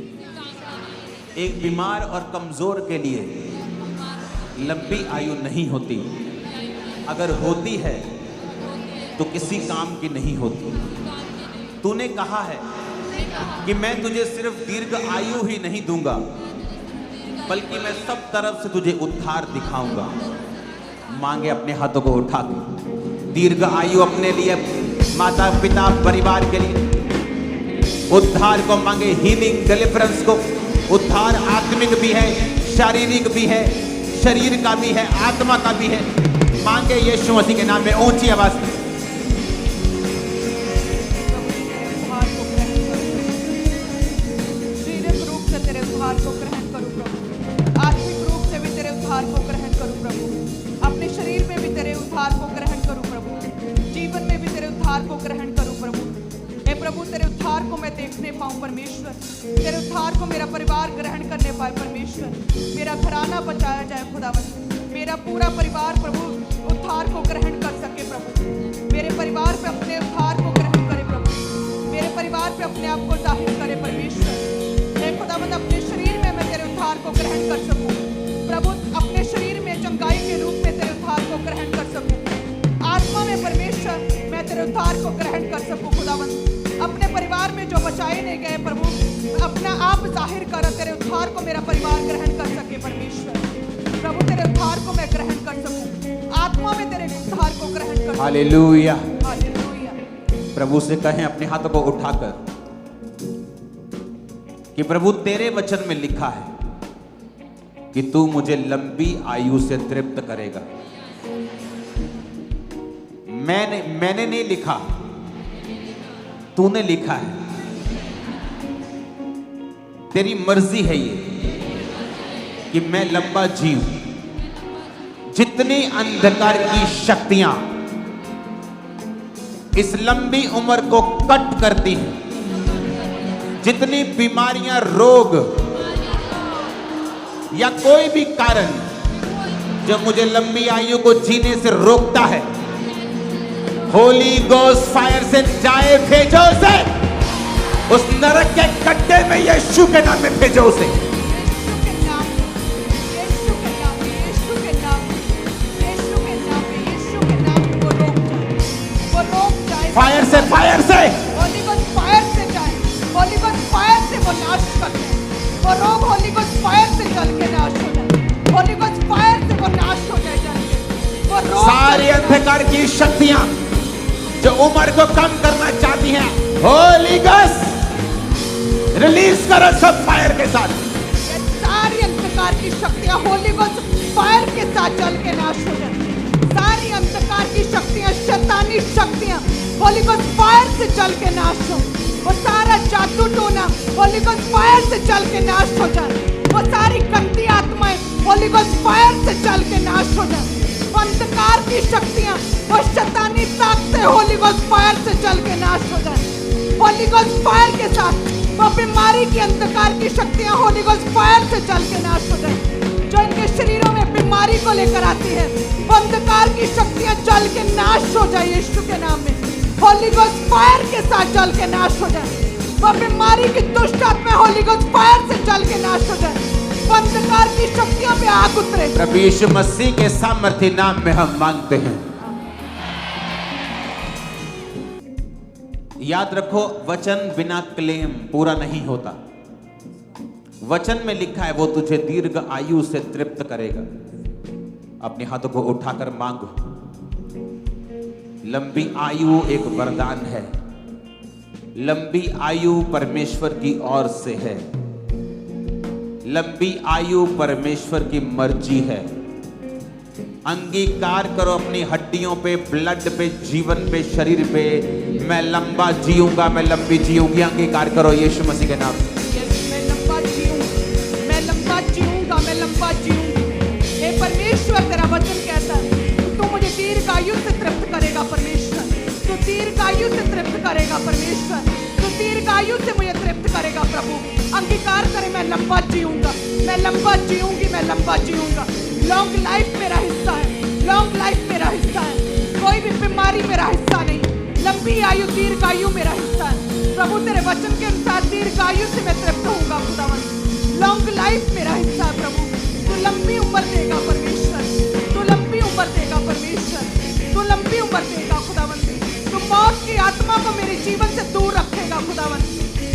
एक बीमार और कमजोर के लिए लंबी आयु नहीं होती, अगर होती है तो किसी काम की नहीं होती। तूने कहा है कि मैं तुझे सिर्फ दीर्घ आयु ही नहीं दूंगा, बल्कि मैं सब तरफ से तुझे उद्धार दिखाऊंगा। मांगे अपने हाथों को उठा के दीर्घ आयु अपने लिए, माता पिता परिवार के लिए उद्धार को मांगे, हीलिंग डिलीवरेंस को। उद्धार आत्मिक भी है, शारीरिक भी है, शरीर का भी है, आत्मा का भी है। मांगे यीशु मसीह के नाम में ऊंची आवाज में। शारीरिक रूप से तेरे उद्धार को ग्रहण करूं प्रभु, आत्मिक रूप से भी तेरे उद्धार को ग्रहण करूं प्रभु, अपने शरीर में भी तेरे उद्धार को ग्रहण करूं प्रभु, जीवन में भी तेरे उद्धार को ग्रहण करूं प्रभु। हे प्रभु तेरे उद्धार को मैं देखने पाऊं परमेश्वर। तेरे उद्धार को मेरा परिवार ग्रहण करने पाए परमेश्वर। मेरा घराना बचाया जाए खुदावन। मेरा पूरा परिवार प्रभु उद्धार को ग्रहण कर सके प्रभु। मेरे परिवार पे अपने उद्धार को ग्रहण करे प्रभु। मेरे परिवार पे अपने आप को जाहिर करे परमेश्वर। हे खुदावन अपने शरीर में मैं तेरे उद्धार को ग्रहण कर सकूं प्रभु। अपने शरीर में चंगाई के रूप में तेरे उद्धार को ग्रहण कर सकूं। आत्मा में परमेश्वर मैं तेरे उद्धार को ग्रहण कर सकूं खुदावन। अपने परिवार में जो बचाए नहीं गए प्रभु, अपना आप जाहिर कर, तेरे उद्धार को मेरा परिवार ग्रहण कर सके परमेश्वर। प्रभु तेरे उद्धार को मैं ग्रहण कर सकूं, आत्मा में तेरे उद्धार को ग्रहण कर सकूं। Hallelujah, hallelujah. प्रभु से कहें अपने हाथों को उठाकर कि प्रभु तेरे वचन में लिखा है कि तू मुझे लंबी आयु से तृप्त करेगा। मैंने नहीं लिखा, तूने लिखा है। तेरी मर्जी है ये कि मैं लंबा जीऊं। जितनी अंधकार की शक्तियां इस लंबी उम्र को कट करती हैं, जितनी बीमारियां, रोग या कोई भी कारण जो मुझे लंबी आयु को जीने से रोकता है, होली गोस्ट फायर से जाए, भेजो उसे उस नरक के गड्ढे में, यीशु के नाम में भेजो उसे। फायर से, फायर से, होली गोस्ट फायर से जाए, होली गोस्ट फायर से वो नाश कर दे। वो रोग होली गोस्ट फायर से जल के नाश हो जाए, होली गोस्ट फायर से वो नाश हो जाए जल के। वो रोग सारी अंधकार की शक्तियां जो उम्र को कम करना चाहती हैं, होली गोस्ट रिलीज करो सब फायर के साथ। सारी अंधकार की शक्तियां होली गोस्ट फायर के साथ जल के नाश हो जाए। सारी अंधकार की शक्तियां, शैतानी शक्तियां होली गोस्ट फायर से जल के नाश हो। वो सारा जादू टोना होली गोस्ट फायर से जल के नाश हो जाए। वो सारी गंदी आत्माएं होली गोस्ट फायर से जल के नाश हो जाए। वो अंधकार की शक्तियां, वो शैतानी ताकतें होली गोस्ट फायर से जल के नाश हो जाए। होली गोस्ट फायर के साथ वो बीमारी की अंधकार की शक्तियां होली गोस्ट फायर से जल के नाश हो जाए। जो इनके शरीरों में बीमारी को लेकर आती है, वो अंधकार की शक्तियां जल के नाश हो जाए यीशु के नाम में। होली गोस्ट फायर के साथ जल के नाश हो जाए। वो बीमारी की दुष्ट आत्मा होली गोस्ट फायर से जल के नाश हो जाए। वो अंधकार की शक्तियों पे आग उतरे। प्रभु यीशु मसीह के सामर्थ्य नाम में हम मांगते हैं। याद रखो, वचन बिना क्लेम पूरा नहीं होता। वचन में लिखा है वो तुझे दीर्घ आयु से तृप्त करेगा। अपने हाथों को उठाकर मांगो। लंबी आयु एक वरदान है। लंबी आयु परमेश्वर की ओर से है। लंबी आयु परमेश्वर की मर्जी है। अंगीकार करो अपनी हड्डियों पे, ब्लड पे, जीवन पे, शरीर पे, मैं लंबा जीऊंगा, मैं लंबी जीऊंगी। अंगीकार करो यीशु मसीह के नाम। मैं लंबा जीऊंगा, मैं लंबा जीऊंगा, मैं लंबा जीऊंगी। हे परमेश्वर, तेरा वचन कहता है तू मुझे दीर्घ आयु से तृप्त करेगा। परमेश्वर, तू दीर्घ आयु से तृप्त करेगा। परमेश्वर, तू दीर्घ आयु से मुझे तृप्त करेगा। प्रभु, अंगीकार करे, मैं लंबा जीऊंगा, मैं लंबा जीऊंगी, मैं लंबा जीऊंगा। लॉन्ग लाइफ मेरा हिस्सा है। लॉन्ग लाइफ मेरा हिस्सा है। कोई भी बीमारी मेरा हिस्सा नहीं। लंबी आयु, दीर्घ आयु मेरा हिस्सा है। प्रभु, तेरे वचन के अनुसार दीर्घ आयु से मैं तृप्त होऊंगा। खुदावंद, लॉन्ग लाइफ मेरा हिस्सा है। प्रभु, तू लंबी उम्र देगा। परमेश्वर, तू लंबी उम्र देगा। परमेश्वर, तू लंबी उम्र देगा। खुदावंद, तू मौत की आत्मा को मेरे जीवन से दूर रखेगा। खुदावंद,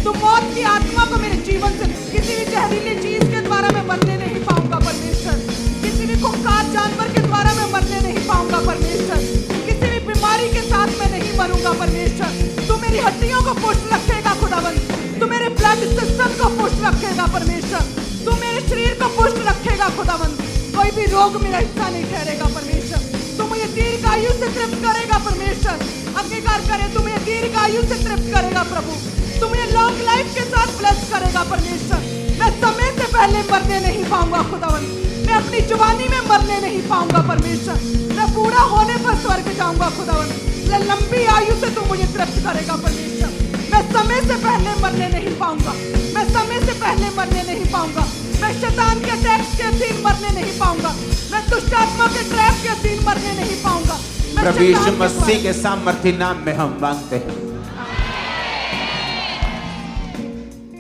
तू मौत की आत्मा को मेरे जीवन से, किसी भी जहरीली चीज के द्वारा मैं मरने नहीं पाऊंगा। परमेश्वर, किसी भी खूंखार जानवर के द्वारा मैं मरने नहीं पाऊंगा। परमेश्वर, किसी भी बीमारी के साथ मैं नहीं मरूंगा। परमेश्वर, तू मेरी हड्डियों को पुष्ट रखेगा। खुदावंद, तू मेरे ब्लड सिस्टम को पुष्ट रखेगा। परमेश्वर, तू मेरे शरीर को पुष्ट रखेगा। खुदावंद, कोई भी रोग मेरा हिस्सा नहीं ठहरेगा। परमेश्वर, तू मुझे दीर्घ आयु से तृप्त करेगा। परमेश्वर, अंगीकार करे, तू मुझे दीर्घ आयु से तृप्त करेगा। प्रभु, तू मुझे लॉन्ग लाइफ के साथ ब्लेस करेगा। परमेश्वर, मैं समय से पहले मरने नहीं पाऊंगा। खुदावंद, मैं अपनी जवानी में मरने नहीं पाऊंगा। परमेश्वर, मैं बूढ़ा होने पर स्वर्ग जाऊंगा। खुदावंद, मैं लंबी आयु से तू मुझे तृप्त करेगा। परमेश्वर, मैं समय से पहले मरने नहीं पाऊंगा। मैं समय से पहले मरने नहीं पाऊंगा। मैं शैतान के अटैक्स के अधीन मरने नहीं पाऊंगा। मैं दुष्ट आत्मा के ट्रैप के अधीन मरने नहीं पाऊंगा। प्रभु यीशु मसीह के सामर्थ्य नाम में हम मांगते हैं।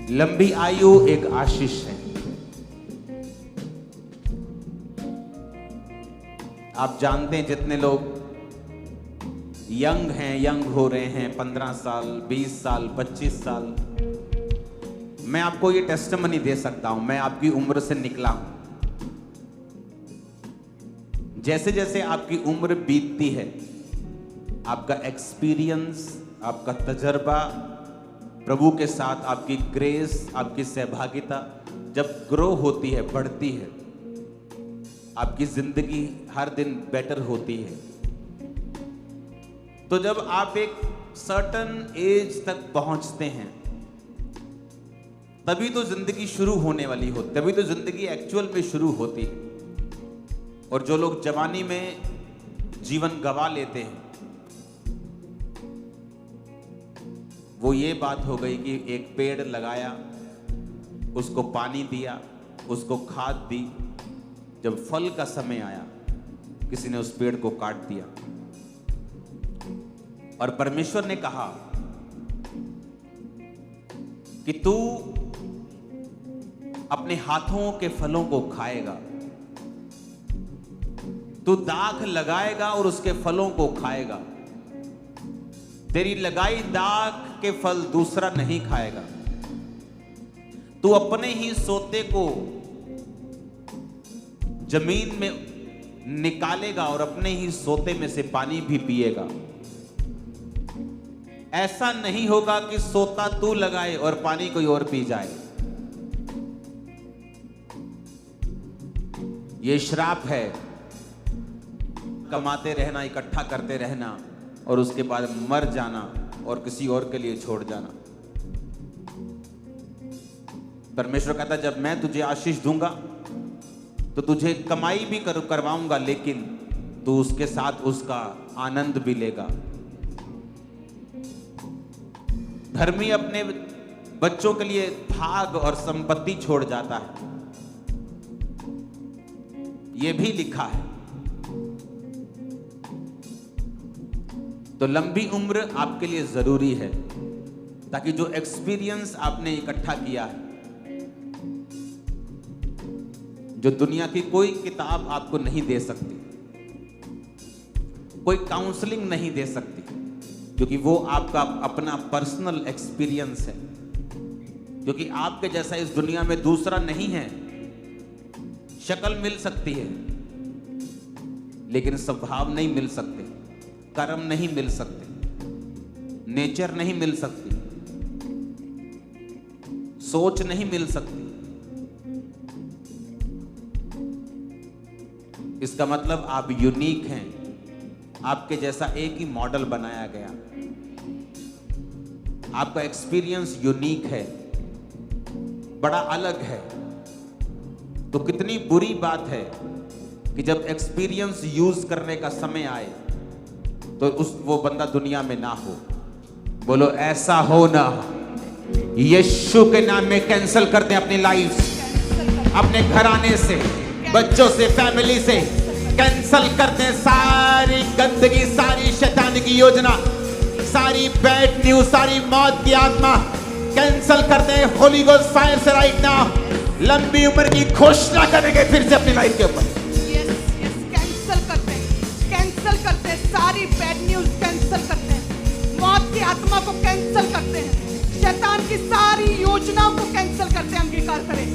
लंबी आयु एक आशीष है। आप जानते हैं, जितने लोग यंग हैं, यंग हो रहे हैं, 15 साल, 20 साल, 25 साल, मैं आपको ये टेस्टिमनी दे सकता हूं, मैं आपकी उम्र से निकला हूं। जैसे जैसे आपकी उम्र बीतती है, आपका एक्सपीरियंस, आपका तजर्बा प्रभु के साथ, आपकी ग्रेस, आपकी सहभागिता जब ग्रो होती है, बढ़ती है, आपकी जिंदगी हर दिन बेटर होती है। तो जब आप एक सर्टन एज तक पहुंचते हैं, तभी तो जिंदगी शुरू होने वाली होती, तभी तो जिंदगी एक्चुअल में शुरू होती है। और जो लोग जवानी में जीवन गवा लेते हैं, वो ये बात हो गई कि एक पेड़ लगाया, उसको पानी दिया, उसको खाद दी, जब फल का समय आया किसी ने उस पेड़ को काट दिया। और परमेश्वर ने कहा कि तू अपने हाथों के फलों को खाएगा, तू दाख लगाएगा और उसके फलों को खाएगा। तेरी लगाई दाख के फल दूसरा नहीं खाएगा। तू अपने ही सोते को जमीन में निकालेगा और अपने ही सोते में से पानी भी पिएगा। ऐसा नहीं होगा कि सोता तू लगाए और पानी कोई और पी जाए। ये श्राप है, कमाते रहना, इकट्ठा करते रहना और उसके बाद मर जाना और किसी और के लिए छोड़ जाना। परमेश्वर कहता, जब मैं तुझे आशीष दूंगा तो तुझे कमाई भी करवाऊंगा, लेकिन तू उसके साथ उसका आनंद भी लेगा। धर्मी अपने बच्चों के लिए भाग और संपत्ति छोड़ जाता है, यह भी लिखा है। तो लंबी उम्र आपके लिए जरूरी है, ताकि जो एक्सपीरियंस आपने इकट्ठा किया है, जो दुनिया की कोई किताब आपको नहीं दे सकती, कोई काउंसलिंग नहीं दे सकती, क्योंकि वो आपका अपना पर्सनल एक्सपीरियंस है। क्योंकि आपके जैसा इस दुनिया में दूसरा नहीं है। शक्ल मिल सकती है, लेकिन स्वभाव नहीं मिल सकते, कर्म नहीं मिल सकते, नेचर नहीं मिल सकती, सोच नहीं मिल सकती। इसका मतलब आप यूनिक हैं। आपके जैसा एक ही मॉडल बनाया गया, आपका एक्सपीरियंस यूनिक है, बड़ा अलग है। तो कितनी बुरी बात है कि जब एक्सपीरियंस यूज करने का समय आए तो वो बंदा दुनिया में ना हो। बोलो ऐसा हो ना। यीशु के नाम में कैंसिल करते हैं अपनी लाइफ, अपने घराने से, बच्चों से, फैमिली से कैंसिल करते हैं सारी गंदगी, सारी शैतान की योजना, सारी बैड न्यूज, सारी मौत की आत्मा कैंसिल करते हैं होली गोस्ट फायर से राइट नाउ। लंबी उम्र की घोषणा करेंगे फिर से अपनी लाइफ के ऊपर। कैंसिल करते हैं सारी बैड न्यूज, कैंसिल करते हैं मौत की आत्मा को, कैंसिल करते हैं शैतान की सारी योजनाओं को, कैंसिल करते हैं। अंगीकार करें,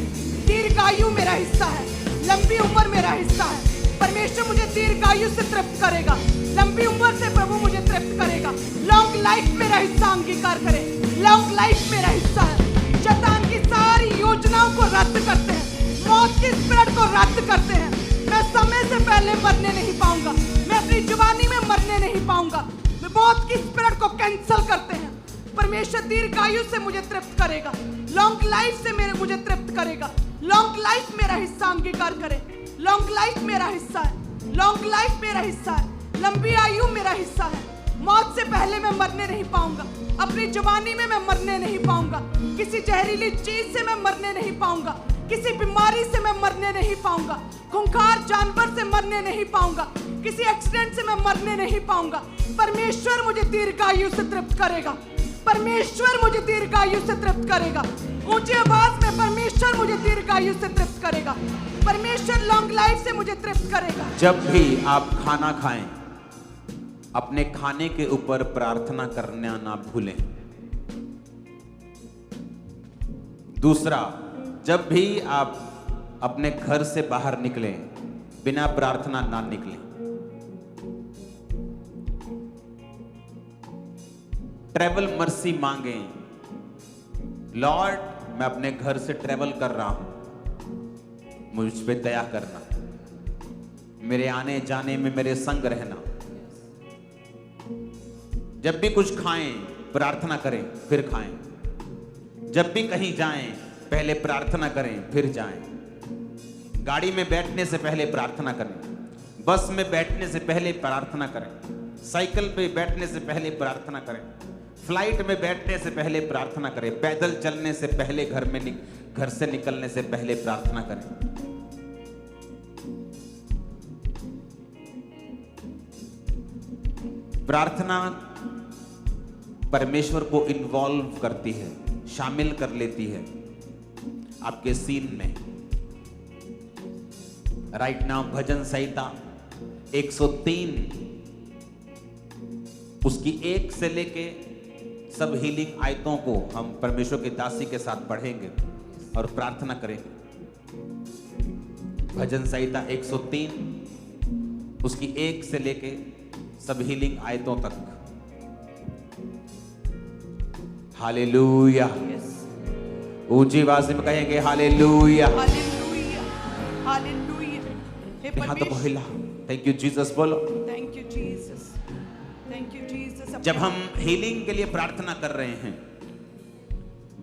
दीर्घायु मेरा हिस्सा है, लंबी उम्र मेरा हिस्सा है। परमेश्वर मुझे दीर्घायु से तृप्त करेगा, लंबी उम्र से प्रभु मुझे तृप्त करेगा। लॉन्ग लाइफ मेरा हिस्सा, अंगीकार करें, लॉन्ग लाइफ मेरा हिस्सा है। शैतान की सारी योजनाओं को रद्द करते हैं, मौत की स्पिरिट को रद्द करते हैं। मैं समय से पहले मरने नहीं पाऊंगा, मैं अपनी जवानी में मरने नहीं पाऊंगा। मैं मौत की स्पिरिट को कैंसिल करते हैं। परमेश्वर दीर्घायु से मुझे तृप्त करेगा, लॉन्ग लाइफ से मुझे तृप्त करेगा। लॉन्ग लाइफ मेरा हिस्सा, अंगीकार करें, लॉन्ग लाइफ मेरा हिस्सा है, लॉन्ग लाइफ मेरा हिस्सा है, लंबी आयु मेरा हिस्सा है। मौत से पहले मैं मरने नहीं पाऊंगा, अपनी जवानी में मैं मरने नहीं पाऊंगा, किसी जहरीली चीज से मैं मरने नहीं पाऊंगा, किसी बीमारी से मैं मरने नहीं पाऊंगा, खूंखार जानवर से मरने नहीं पाऊंगा, किसी एक्सीडेंट से मैं मरने नहीं पाऊंगा। परमेश्वर मुझे दीर्घायु से तृप्त करेगा, परमेश्वर मुझे दीर्घायु से तृप्त करेगा। ऊंची आवाज में परमेश्वर मुझे दीर्घायु से तृप्त करेगा, परमेश्वर लॉन्ग लाइफ से मुझे तृप्त करेगा। जब भी आप खाना खाएं, अपने खाने के ऊपर प्रार्थना करना ना भूलें। दूसरा, जब भी आप अपने घर से बाहर निकलें, बिना प्रार्थना ना निकलें। ट्रैवल मर्सी मांगें, लॉर्ड मैं अपने घर से ट्रैवल कर रहा हूं, मुझ पे दया करना, मेरे आने जाने में मेरे संग रहना। जब भी कुछ खाएं प्रार्थना करें फिर खाएं। जब भी कहीं जाएं पहले प्रार्थना करें फिर जाएं। गाड़ी में बैठने से पहले प्रार्थना करें, बस में बैठने से पहले प्रार्थना करें, साइकिल पे बैठने से पहले प्रार्थना करें, फ्लाइट में बैठने से पहले प्रार्थना करें, पैदल चलने से पहले, घर से निकलने से पहले प्रार्थना करें। प्रार्थना परमेश्वर को इन्वॉल्व करती है, शामिल कर लेती है आपके सीन में। राइट नाउ भजन संहिता 103 उसकी 1 से लेके सब हीलिंग आयतों को हम परमेश्वर की दासी के साथ पढ़ेंगे और प्रार्थना करेंगे। भजन संहिता 103 उसकी 1 से लेके सब हीलिंग आयतों तक। हालेलुया, ऊंची आवाज में कहेंगे हालेलुया, हालेलुया, हालेलुया। हे परमेश्वर, थैंक यू जीसस बोलो। Thank you Jesus, thank you Jesus. जब हम हीलिंग के लिए प्रार्थना कर रहे हैं,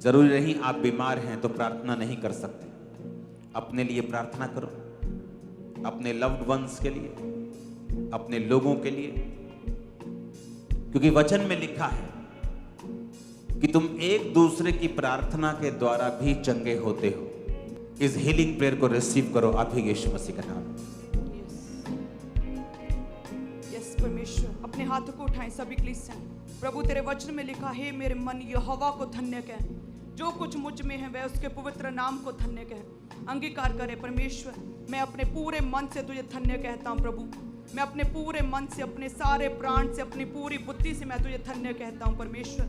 जरूरी नहीं आप बीमार हैं तो प्रार्थना नहीं कर सकते। अपने लिए प्रार्थना करो, अपने लव्ड वंस के लिए, अपने लोगों के लिए, क्योंकि वचन में लिखा है कि तुम एक दूसरे की प्रार्थना के द्वारा भी चंगे होते हो। इस हीलिंग प्रेयर को रिसीव करो अभी यीशु मसीह का नाम। यस परमेश्वर, अपने हाथों को उठाएं सभी कलीसिया। प्रभु तेरे वचन में लिखा है, मेरे मन यहोवा को धन्य कह, जो कुछ मुझ में है वह उसके पवित्र नाम को धन्य कह। अंगीकार करे परमेश्वर, मैं अपने पूरे मन से तुझे धन्य कहता हूँ प्रभु। मैं अपने पूरे मन से, अपने सारे प्राण से, अपनी पूरी बुद्धि से मैं तुझे धन्य कहता हूँ परमेश्वर।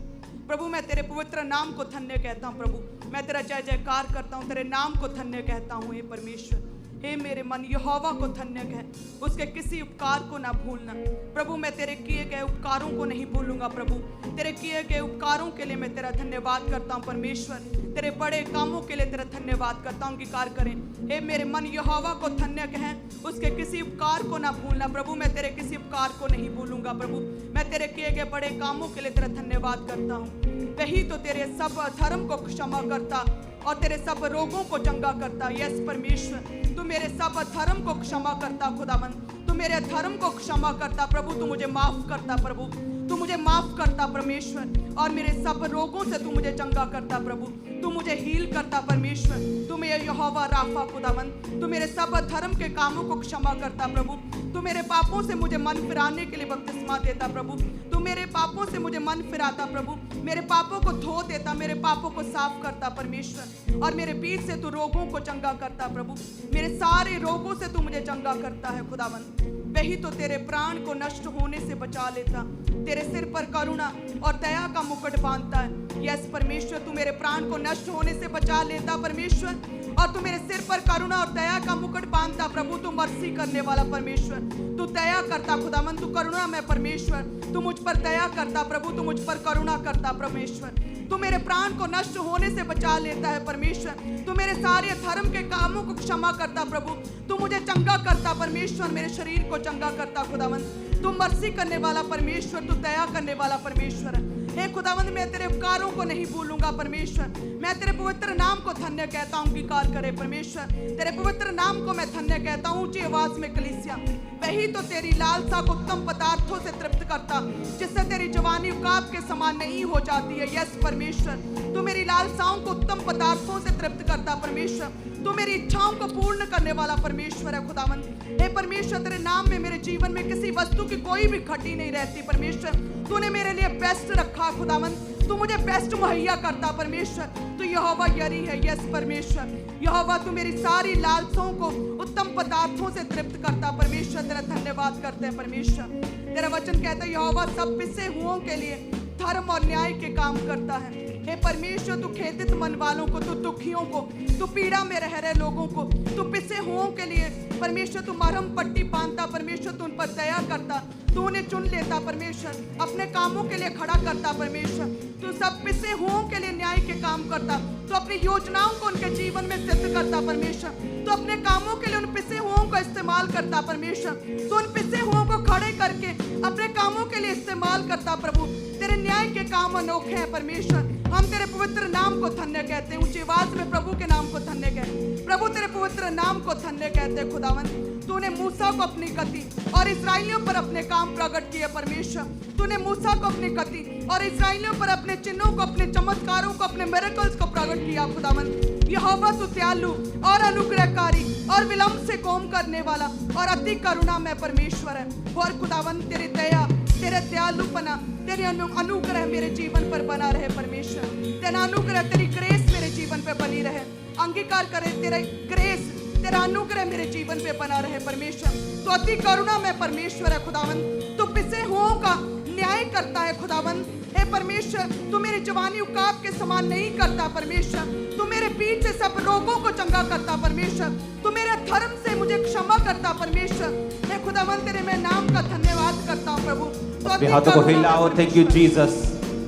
प्रभु मैं तेरे पवित्र नाम को धन्य कहता हूँ प्रभु। मैं तेरा जय जयकार करता हूँ, तेरे नाम को धन्य कहता हूँ हे परमेश्वर। हे मेरे मन यहोवा को धन्य कह, उसके किसी उपकार को ना भूलना प्रभु। मैं तेरे किए गए उपकारों को नहीं भूलूंगा प्रभु। तेरे किए गए उपकारों के लिए मैं तेरा धन्यवाद करता हूँ परमेश्वर। तेरे बड़े कामों के लिए तेरा धन्यवाद करता हूँ। अंगीकार करें, हे मेरे मन यहोवा को धन्य कह, उसके किसी उपकार को ना भूलना प्रभु। मैं तेरे किसी उपकार को नहीं भूलूंगा प्रभु। मैं तेरे किए गए बड़े कामों के लिए तेरा धन्यवाद करता हूँ। वही तो तेरे सब अधर्म को क्षमा करता और तेरे सब रोगों को चंगा करता। यस परमेश्वर, तू मेरे सब अधर्म को क्षमा करता खुदावंद। तू मेरे धर्म को क्षमा करता प्रभु। तू मुझे माफ करता प्रभु। तू मुझे माफ करता परमेश्वर, और मेरे सब रोगों से तू मुझे चंगा करता प्रभु। तू मुझे हील करता परमेश्वर। तू मेरे यहोवा राफा खुदावंद। तू मेरे सब धर्म के कामों को क्षमा करता प्रभु। तू मेरे पापों से मुझे मन फिराने के लिए बपतिस्मा देता प्रभु। तू मेरे पापों से मुझे मन फिराता प्रभु। मेरे पापों को धो देता, मेरे पापों को साफ करता परमेश्वर, और मेरे बीच से तू रोगों को चंगा करता प्रभु। मेरे सारे रोगों से तू मुझे चंगा करता है खुदावंद। वही तो तेरे प्राण को नष्ट होने से बचा लेता, तेरे सिर पर करुणा और दया का मुकुट बांधता है। यस परमेश्वर, तू मेरे प्राण को नष्ट होने से बचा लेता परमेश्वर, और तू मेरे सिर पर करुणा और दया का मुकुट बांधता प्रभु। तू मर्सी करने वाला परमेश्वर, तू दया करता खुदावंद। तू करुणा में परमेश्वर, तू मुझ पर दया करता प्रभु। तू मुझ पर करुणा करता परमेश्वर। तू मेरे प्राण को नष्ट होने से बचा लेता है परमेश्वर। तू मेरे सारे धर्म के कामों को क्षमा करता प्रभु। तू मुझे चंगा करता परमेश्वर, मेरे शरीर को चंगा करता खुदावंद। तू मर्सी करने वाला परमेश्वर, तू दया करने वाला परमेश्वर है। हे खुदावंद, मैं तेरे उपकारों को नहीं भूलूंगा परमेश्वर। मैं तेरे पवित्र नाम को धन्य कहता हूँ। अंगीकार करे परमेश्वर, तेरे पवित्र नाम को मैं धन्य कहता हूँ। ऊंची आवाज में कलीसिया, वही तो तेरी लालसा को उत्तम पदार्थों से तृप्त करता, जिससे तेरी जवानी उकाब के समान नहीं हो जाती है। यस परमेश्वर, तू मेरी लालसाओं को उत्तम पदार्थों से तृप्त करता परमेश्वर। तू मेरी इच्छाओं को पूर्ण करने वाला परमेश्वर है खुदावंद। हे परमेश्वर, तेरे नाम में मेरे जीवन में किसी वस्तु की कोई भी घटी नहीं रहती परमेश्वर। तूने मेरे लिए बेस्ट रखा खुदावंद। तू मुझे बेस्ट मुहैया करता परमेश्वर। तू यहोवा यरी है। यस परमेश्वर, यहोवा तू मेरी सारी लालसाओं को उत्तम पदार्थों से तृप्त करता परमेश्वर। तेरा धन्यवाद करते हैं परमेश्वर। तेरा वचन कहता है यहोवा सब पिसे हुओं के लिए धर्म और न्याय के काम करता है। हे परमेश्वर, तू खेदित मन वालों को, तू दुखियों को, तू पीड़ा में रह रहे लोगों को, तू पिसे हुओं के लिए परमेश्वर तू मरहम पट्टी बांधता परमेश्वर। तू उन पर दया करता, तू उन्हें चुन लेता परमेश्वर, अपने कामों के लिए खड़ा करता परमेश्वर। तू सब पिसे हुओं के लिए न्याय के काम करता, तू अपनी योजनाओं को उनके जीवन में सिद्ध करता परमेश्वर। तू अपने कामों के लिए उन पिसे हुओं को इस्तेमाल करता परमेश्वर। तू उन पिसे हुओं को खड़े करके अपने कामों के लिए इस्तेमाल करता प्रभु। तेरे न्याय के काम अनोखे हैं परमेश्वर। हम तेरे पवित्र नाम को धन्य कहते हैं। ऊंची आवाज में प्रभु के नाम को धन्य कहते, प्रभु तेरे पवित्र नाम को धन्य कहते हैं खुदावंद। तूने मूसा को अपनी गति और इस्राएलियों पर अपने काम प्रकट किए परमेश्वर। तूने मूसा को अपनी गति और इस्राएलियों पर अपने चिन्हों को, अपने चमत्कारों को, अपने मिरेकल्स को प्रकट किया खुदावंद। यहोवा तू दयालु और अनुग्रहकारी और विलंब से कोम करने वाला और अति करुणा में परमेश्वर है। और खुदावंद तेरी दया, तेरे दयालुपना, तेरे अनुग्रह मेरे जीवन पर बना रहे परमेश्वर। तेरा अनुग्रह, तेरी ग्रेस मेरे जीवन पे बनी रहे। अंगीकार करे तेरे ग्रेस, तेरा अनुग्रह मेरे जीवन पे बना रहे परमेश्वर। तो अति करुणा में परमेश्वर है खुदावंद। तू पिसे हुओं का न्याय करता है खुदावंद। हे परमेश्वर, तू मेरी जवानी उकाब के समान नहीं करता परमेश्वर। तू मेरे बीच से सब रोगों को चंगा करता परमेश्वर। तू मेरे धर्म से मुझे क्षमा करता परमेश्वर। हे खुदावंद, तेरे मैं नाम का धन्यवाद करता हूँ प्रभु। तो अपने हाथों को हिलाओ। Thank you Jesus.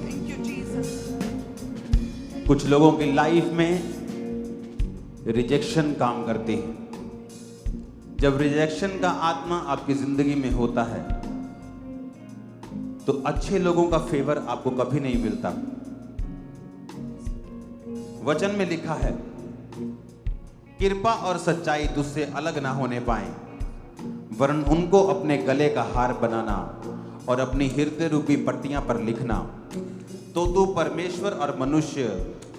Thank you Jesus. कुछ लोगों की लाइफ में रिजेक्शन काम करती है। जब रिजेक्शन का आत्मा आपकी जिंदगी में होता है तो अच्छे लोगों का फेवर आपको कभी नहीं मिलता। वचन में लिखा है कृपा और सच्चाई तुझसे अलग ना होने पाए। वरन उनको अपने गले का हार बनाना और अपनी हृदय रूपी पट्टियां पर लिखना, तो तू परमेश्वर और मनुष्य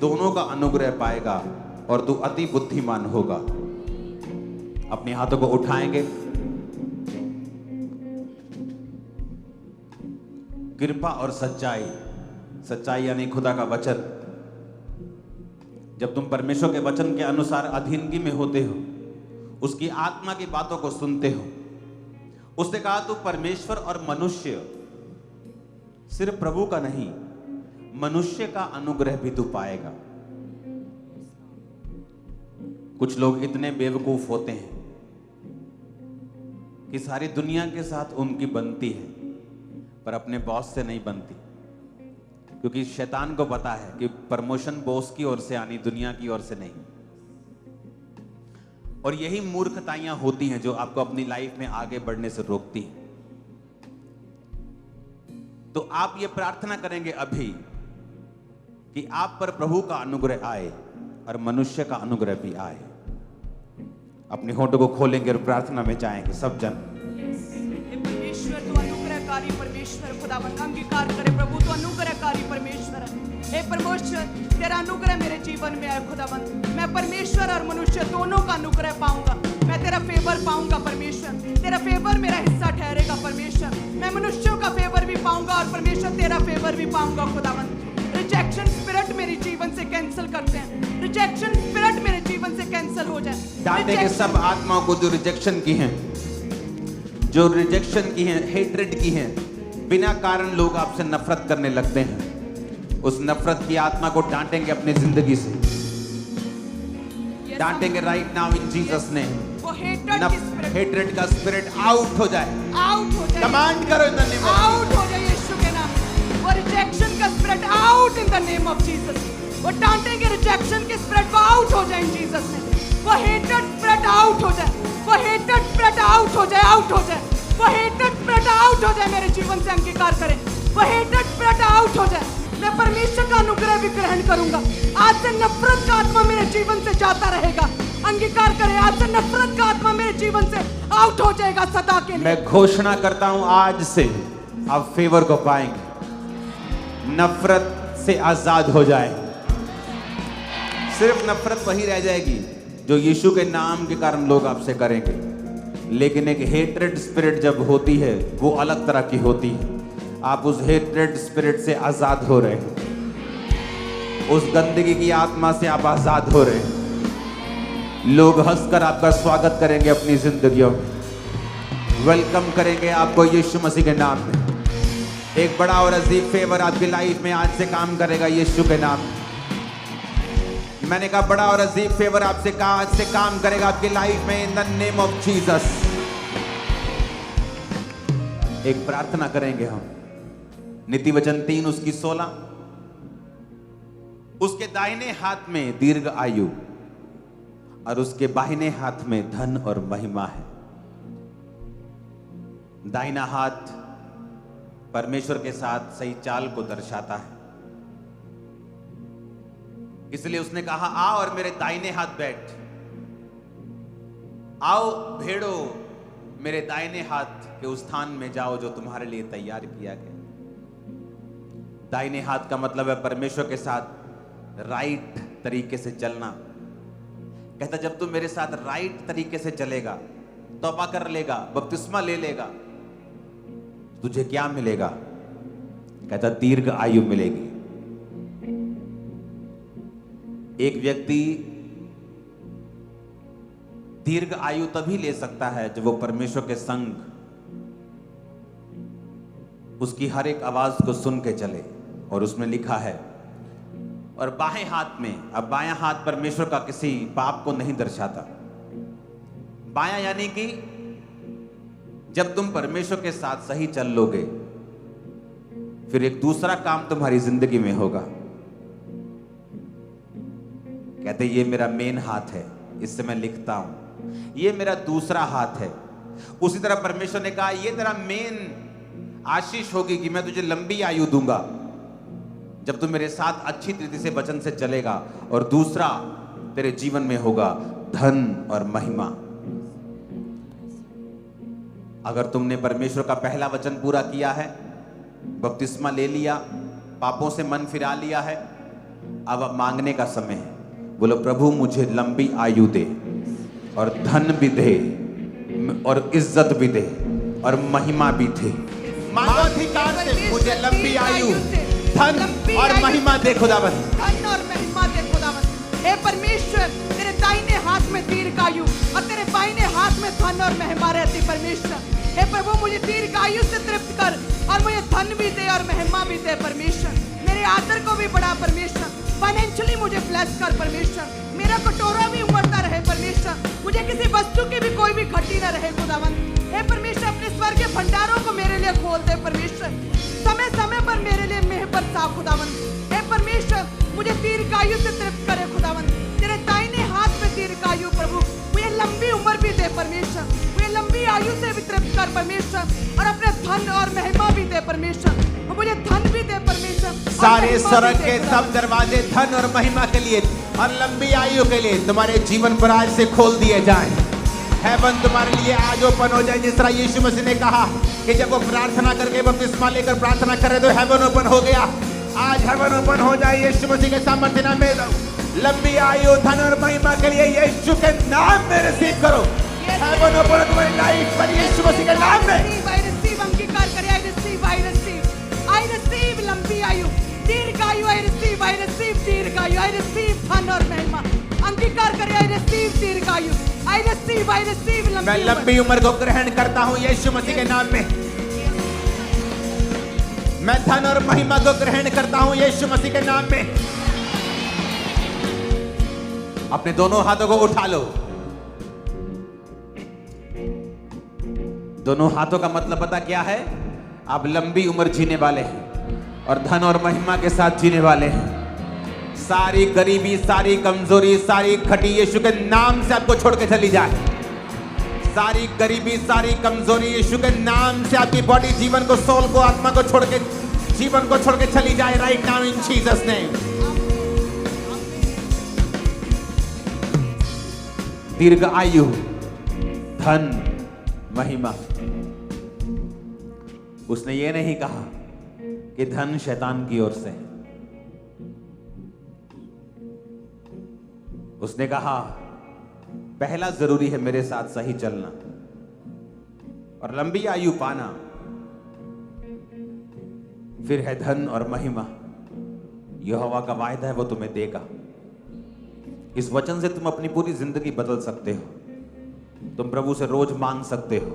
दोनों का अनुग्रह पाएगा और तू अति बुद्धिमान होगा। अपने हाथों को उठाएंगे। कृपा और सच्चाई, सच्चाई यानी खुदा का वचन। जब तुम परमेश्वर के वचन के अनुसार अधीनगी में होते हो, उसकी आत्मा की बातों को सुनते हो, उसने कहा तू परमेश्वर और मनुष्य, सिर्फ प्रभु का नहीं, मनुष्य का अनुग्रह भी तू पाएगा। कुछ लोग इतने बेवकूफ होते हैं कि सारी दुनिया के साथ उनकी बनती है, पर अपने बॉस से नहीं बनती, क्योंकि शैतान को पता है कि प्रमोशन बॉस की ओर से आनी, दुनिया की ओर से नहीं। और यही मूर्खताइयां होती हैं जो आपको अपनी लाइफ में आगे बढ़ने से रोकती हैं। तो आप ये प्रार्थना करेंगे अभी कि आप पर प्रभु का अनुग्रह आए और मनुष्य का अनुग्रह भी आए। अपने होठों को खोलेंगे और प्रार्थना में जाएंगे सब जन। परमेश्वर तू अनुग्रहकारी परमेश्वर, खुदावन अंगीकार करे प्रभु तू अनुग्रहकारी परमेश्वर है। हे परमेश्वर तेरा अनुग्रह मेरे जीवन में आए खुदावन, मैं परमेश्वर और मनुष्य दोनों का अनुग्रह पाऊंगा, मैं तेरा फेवर पाऊंगा परमेश्वर, तेरा फेवर मेरा हिस्सा ठहरेगा परमेश्वर, मैं मनुष्यों का फेवर भी पाऊंगा और परमेश्वर तेरा फेवर भी पाऊंगा खुदावन। रिजेक्शन स्पिरिट मेरे जीवन से कैंसिल करते हैं, रिजेक्शन स्पिरिट मेरे जीवन से कैंसिल हो जाए। डांटेंगे सब आत्माओं को जो रिजेक्शन की हैं, जो रिजेक्शन की हैं, हेट्रेड की हैं, बिना कारण लोग आपसे नफरत करने लगते हैं, उस नफरत की आत्मा को डांटेंगे अपनी जिंदगी से, डांटेंगे right now in Jesus name. वो हेट्रेड का स्पिरिट आउट हो जाए, आउट हो जाए, कमांड करो in the name of out हो जाए यीशु के नाम। वो रिजेक्शन का spirit out in the name of Jesus. वो डांटेंगे रिजेक्शन के स्पिरिट को आउट हो जाए इन जीसस नेम। वो हेटेड स्पिरिट आउट हो जाए, वो हेटेड स्पिरिट आउट हो जाए, आउट हो जाए, वो हेटेड स्पिरिट आउट हो जाए मेरे जीवन से अंगीकार करें, वो हेटेड स्पिरिट आउट हो जाए। मैं परमेश्वर का अनुग्रह भी ग्रहण करूंगा। आज से नफरत का आत्मा मेरे जीवन से जाता रहेगा। अंगीकार करें, आज से नफरत का आत्मा मेरे जीवन से आउट हो जाएगा सदा के लिए। मैं घोषणा करता हूं आज से आप फेवर को पाएंगे, नफरत से आजाद हो जाए। सिर्फ नफरत वही रह जाएगी जो यीशु के नाम के कारण लोग आपसे करेंगे, लेकिन एक हेट्रेड स्पिरिट जब होती है वो अलग तरह की होती है। आप उस हेट्रेड स्पिरिट से आजाद हो रहे हैं, उस गंदगी की आत्मा से आप आजाद हो रहे हैं। लोग हंसकर आपका स्वागत करेंगे अपनी जिंदगियों में, वेलकम करेंगे आपको यीशु मसीह के नाम में। एक बड़ा और अजीब फेवर आपकी लाइफ में आज से काम करेगा यीशु के नाम में। मैंने कहा बड़ा और अजीब फेवर आपसे आज से काम करेगा आपकी लाइफ में इन द नेम ऑफ जीसस। एक प्रार्थना करेंगे हम, नीति वचन 3 उसकी 16। उसके दाहिने हाथ में दीर्घ आयु और उसके बाहिने हाथ में धन और महिमा है। दाहिना हाथ परमेश्वर के साथ सही चाल को दर्शाता है, इसलिए उसने कहा आओ और मेरे दाहिने हाथ बैठ, आओ भेड़ो मेरे दाहिने हाथ के उस स्थान में जाओ जो तुम्हारे लिए तैयार किया गया। दाहिने हाथ का मतलब है परमेश्वर के साथ राइट तरीके से चलना। कहता जब तू मेरे साथ राइट तरीके से चलेगा, तौबा कर लेगा, बपतिस्मा ले लेगा, तुझे क्या मिलेगा? कहता दीर्घ आयु मिलेगी। एक व्यक्ति दीर्घ आयु तभी ले सकता है जब वो परमेश्वर के संग उसकी हर एक आवाज को सुन के चले। और उसमें लिखा है और बाएं हाथ में, अब बायां हाथ परमेश्वर का किसी पाप को नहीं दर्शाता। बायां यानी कि जब तुम परमेश्वर के साथ सही चल लोगे, फिर एक दूसरा काम तुम्हारी जिंदगी में होगा। कहते ये मेरा मेन हाथ है, इससे मैं लिखता हूं, ये मेरा दूसरा हाथ है। उसी तरह परमेश्वर ने कहा ये तेरा मेन आशीष होगी कि मैं तुझे लंबी आयु दूंगा जब तू मेरे साथ अच्छी तरीके से वचन से चलेगा। और दूसरा तेरे जीवन में होगा धन और महिमा। अगर तुमने परमेश्वर का पहला वचन पूरा किया है, बपतिस्मा ले लिया, पापों से मन फिरा लिया है, अब मांगने का समय है। बोलो प्रभु मुझे लंबी आयु दे और धन भी दे और इज्जत भी दे और महिमा भी दे। मांगो अधिकार से मुझे लंबी आयु, धन और महिमा दे खुदावन। धन और महिमा दे खुदावन। हे परमेश्वर, तेरे दाहिने हाथ में दीर्घायु और तेरे बाइने हाथ में धन और महिमा रहती परमेश्वर। हे प्रभु मुझे दीर्घायु से तृप्त कर और मुझे धन भी दे और महिमा भी दे परमेश्वर। मेरे आदर को भी बढ़ा परमेश्वर। फाइनेंशियली मुझे ब्लेस कर परमेश्वर। मेरा कटोरा भी उमड़ता रहे परमेश्वर। मुझे किसी वस्तु की भी कोई भी घटी न रहे खुदावन। हे परमेश्वर, अपने स्वर्ग के भंडारों को मेरे लिए खोल दे परमेश्वर। समय समय पर मेरे लिए मेह बरसा खुदावन। हे परमेश्वर, मुझे दीर्घायु से तृप्त करे खुदावन। तेरे दाहिने हाथ में दीर्घायु प्रभु। मुझे लंबी उम्र भी दे परमेश्वर। मुझे लंबी आयु से भी तृप्त कर परमेश्वर और अपने धन और महिमा भी दे परमेश्वर। मुझे धन भी दे परमेश्वर। सारे स्वर्ग के सब दरवाजे धन और महिमा के लिए और लंबी आयु के लिए तुम्हारे जीवन पर आज से खोल दिए जाएं। हेवन तुम्हारे लिए आज ओपन हो जाए। जिस तरह यीशु मसीह ने कहा कि जब वो प्रार्थना करके बपतिस्मा लेकर प्रार्थना करे तो हेवन ओपन हो गया। आज हेवन ओपन हो जाए यीशु मसीह के सामर्थ्य नाम में। लंबी आयु, धन और महिमा के लिए यीशु के नाम में रिसीव करो। हेवन ओपन तुम्हारी लाइफ पर यीशु मसीह के नाम में। I receive अंगीकार करे। I receive लंबी आयु, दीर्घायु। I receive दीर्घायु। I receive धन और महिमा। अंगीकार करे। I receive दीर्घायु। I receive मैं लंबी उम्र को ग्रहण करता हूँ यीशु मसीह के नाम में। मैं धन और महिमा को ग्रहण करता हूँ यीशु मसीह के नाम में। अपने दोनों हाथों को उठा लो। दोनों हाथों का मतलब पता क्या है? आप लंबी उम्र जीने वाले हैं और धन और महिमा के साथ जीने वाले हैं। सारी गरीबी, सारी कमजोरी, सारी खटी यीशु के नाम से आपको छोड़ के चली जाए। सारी गरीबी, सारी कमजोरी यीशु के नाम से आपकी बॉडी, जीवन को, सोल को, आत्मा को छोड़ के, जीवन को छोड़ के चली जाए right now in Jesus name. दीर्घ आयु, धन, महिमा। उसने ये नहीं कहा कि धन शैतान की ओर से है। उसने कहा पहला जरूरी है मेरे साथ सही चलना और लंबी आयु पाना, फिर है धन और महिमा। यहोवा का वायदा है वो तुम्हें देगा। इस वचन से तुम अपनी पूरी जिंदगी बदल सकते हो। तुम प्रभु से रोज मांग सकते हो।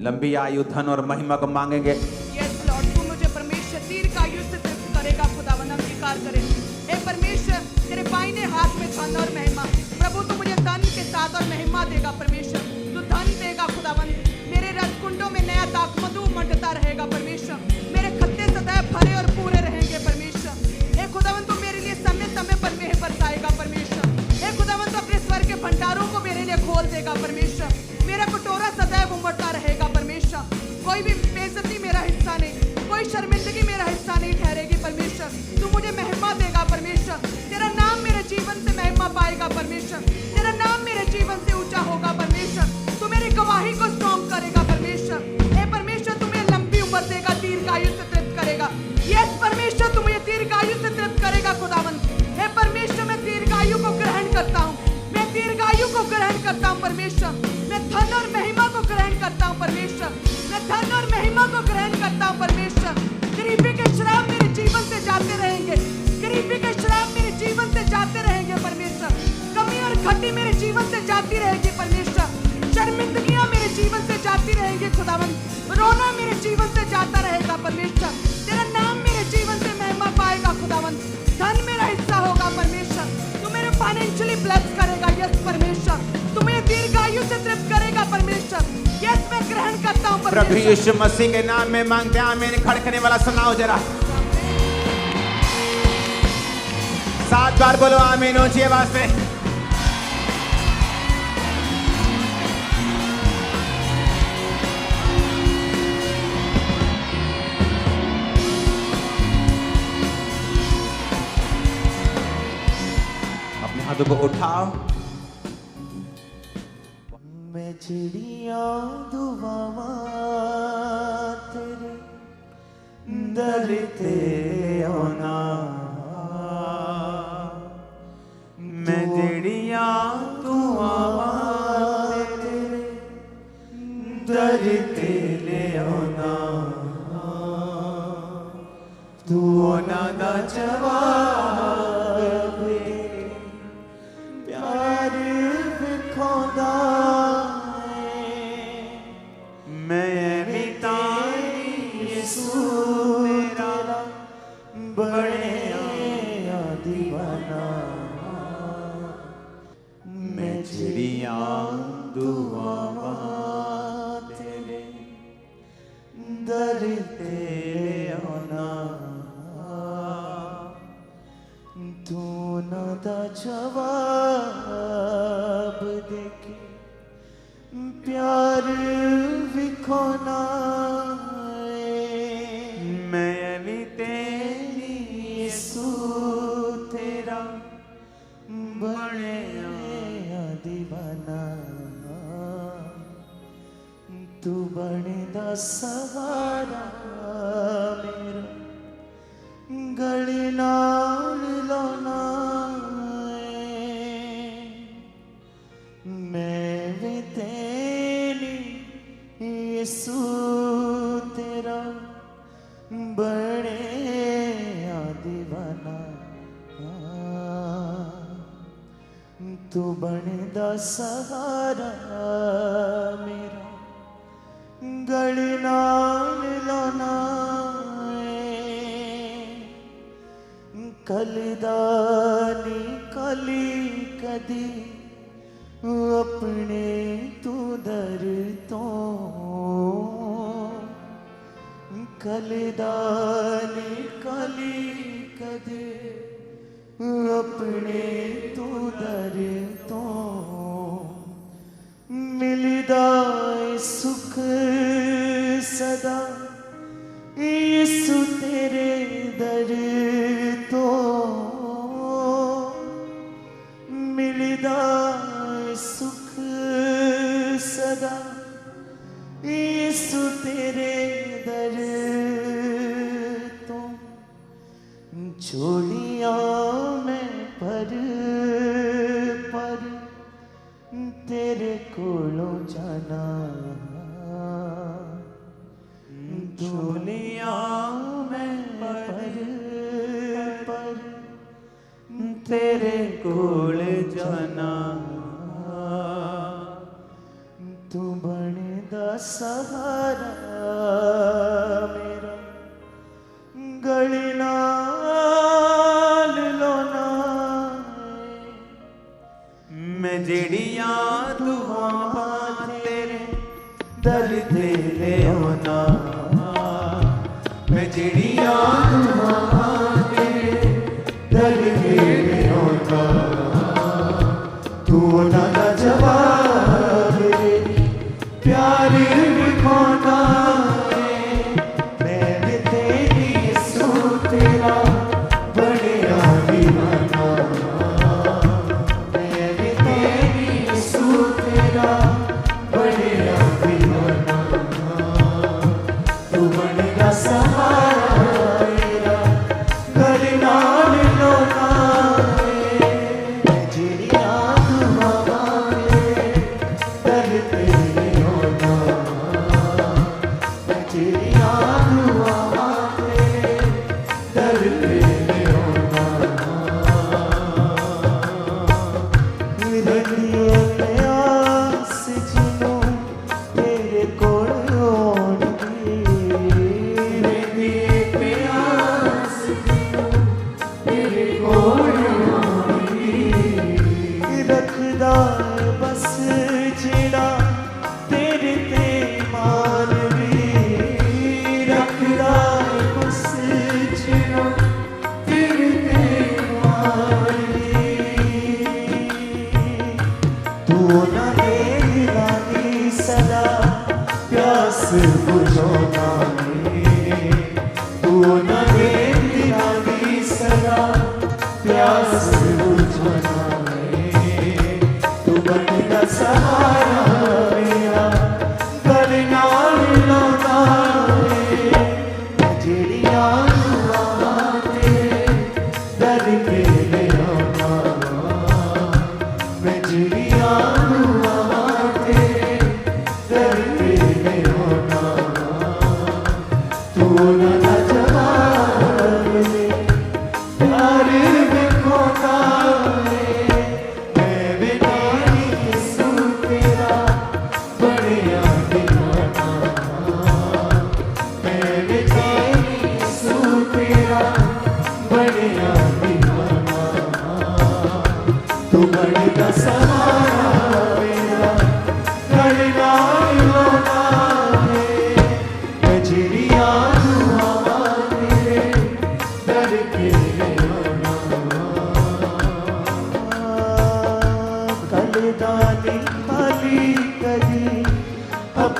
लंबी आयु, धन और महिमा को मांगेंगे। यस लॉर्ड, तू मुझे परमेश्वर दीर्घायु से तृप्त करेगा खुदावन। अंगीकार करें। हे परमेश्वर, तेरे बाइने हाथ में धन और महिमा। प्रभु तू मुझे धन के साथ और महिमा देगा परमेश्वर। तू धन देगा खुदावन। मेरे रसकुंडों में नया दाखमधु उमड़ता रहेगा परमेश्वर। मेरे खत्ते सदैव भरे और पूरे रहेंगे परमेश्वर। हे खुदावन, तू मेरे लिए समय समय पर मेह बरसाएगा परमेश्वर। हे खुदावन, तू अपने स्वर्ग के भंडारों को मेरे लिए खोल देगा परमेश्वर। मेरा कटोरा सदैव उमड़ता रहेगा परमेश्वर। कोई भी बेइज्जती मेरा हिस्सा नहीं, कोई शर्मिंदगी मेरा हिस्सा नहीं ठहरेगी परमेश्वर। तू मुझे महिमा देगा परमेश्वर। तेरा नाम मेरे जीवन से महिमा पाएगा परमेश्वर। तेरा नाम मेरे जीवन से ऊंचा होगा परमेश्वर। तू मेरी गवाही को स्ट्रॉन्ग करेगा परमेश्वर। हे परमेश्वर, तू मुझे लंबी उम्र देगा, दीर्घायु से तृप्त करेगा। यस परमेश्वर, तू मुझे दीर्घायु से तृप्त करेगा खुदावन। हे परमेश्वर, मैं दीर्घायु को ग्रहण करता हूँ। मैं दीर्घायु को ग्रहण करता हूँ परमेश्वर। मैं धन और महिमा को ग्रहण करता हूँ परमेश्वर। मैं धन और महिमा को ग्रहण करता हूँ परमेश्वर। गरीबी के श्राप मेरे जीवन से जाते रहेंगे। गरीबी के श्राप मेरे जीवन से जाते रहेंगे परमेश्वर। कमी और घटी मेरे जीवन से जाती रहेगी परमेश्वर। शर्मिंदगियां मेरे जीवन से जाती रहेंगी खुदावन। रोना मेरे जीवन से जाता रहेगा परमेश्वर। तेरा नाम मेरे जीवन से महिमा पाएगा खुदावन। धन मेरा हिस्सा होगा परमेश्वर। तू मेरे फाइनेंशियली ब्लेस करेगा। यस परमेश्वर, तू मुझे दीर्घायु से तृप्त करेगा परमेश्वर। यस, मैं ग्रहण करता हूँ प्रभु परमेश्वर। यीशु मसीह के नाम में मांगते हैं आमीन। खड़कने वाला सुनाओ जरा। 7 बार बोलो आमीन ऊंची आवाज में। अपने हाथों को उठाओ। मैं चिड़िया दुआवा तेरे दर ते आना मैं चिड़िया दुआवा तेरे दर ते ले आना तू ना दा जवाब प्यार विखोदा मैं मिटा यीशु तेरा बड़े दीवाना मैं चिड़िया दुआवा तेरे दर ते आना तू ना दा जवाब देके प्यार विखोना मैं भी तेरी यीशु तेरा बड़े दीवाना तू बने दा सहारा मेरा गले नाल लाना मैं भी तेरी यीशु तेरा बड़े दीवाना तू बने दा सहारा मेरा गले नाल लाना कलदानी कली कदी अपने तू दर तो कलदानी कली कदे अपने तू दर तो मिलदा सुख सदा यीशु तेरे दर तो मिलदा सुख सदा यीशु तेरे दर तो झोलियां में पर तेरे कोलों जाना झोलियां में पर तेरे कोल जाना तू बने दा सहारा मेरा गले नाल लोना मैं जेड़िया दुआवा तेरे दर ते ले आना मैं जेड़िया दुआवा तेरे दर ते ले आना तू ना दा जवाब प्यार विखोना मैं भी तेरी यीशु तेरा बड़े दीवाना मैं भी तेरी यीशु तेरा बड़े दीवाना तू बनेगा सहारा मेरा गले नाल लोना मैं जेड़िया दुआवा तेरे दर ते बस जेड़ा तेरे ते मान भी रखदा बस जेड़ा तेरे ते मान भी तू ना देगी सदा प्यास बुझाना तू ना देगी सदा प्यास बुझाना सहारा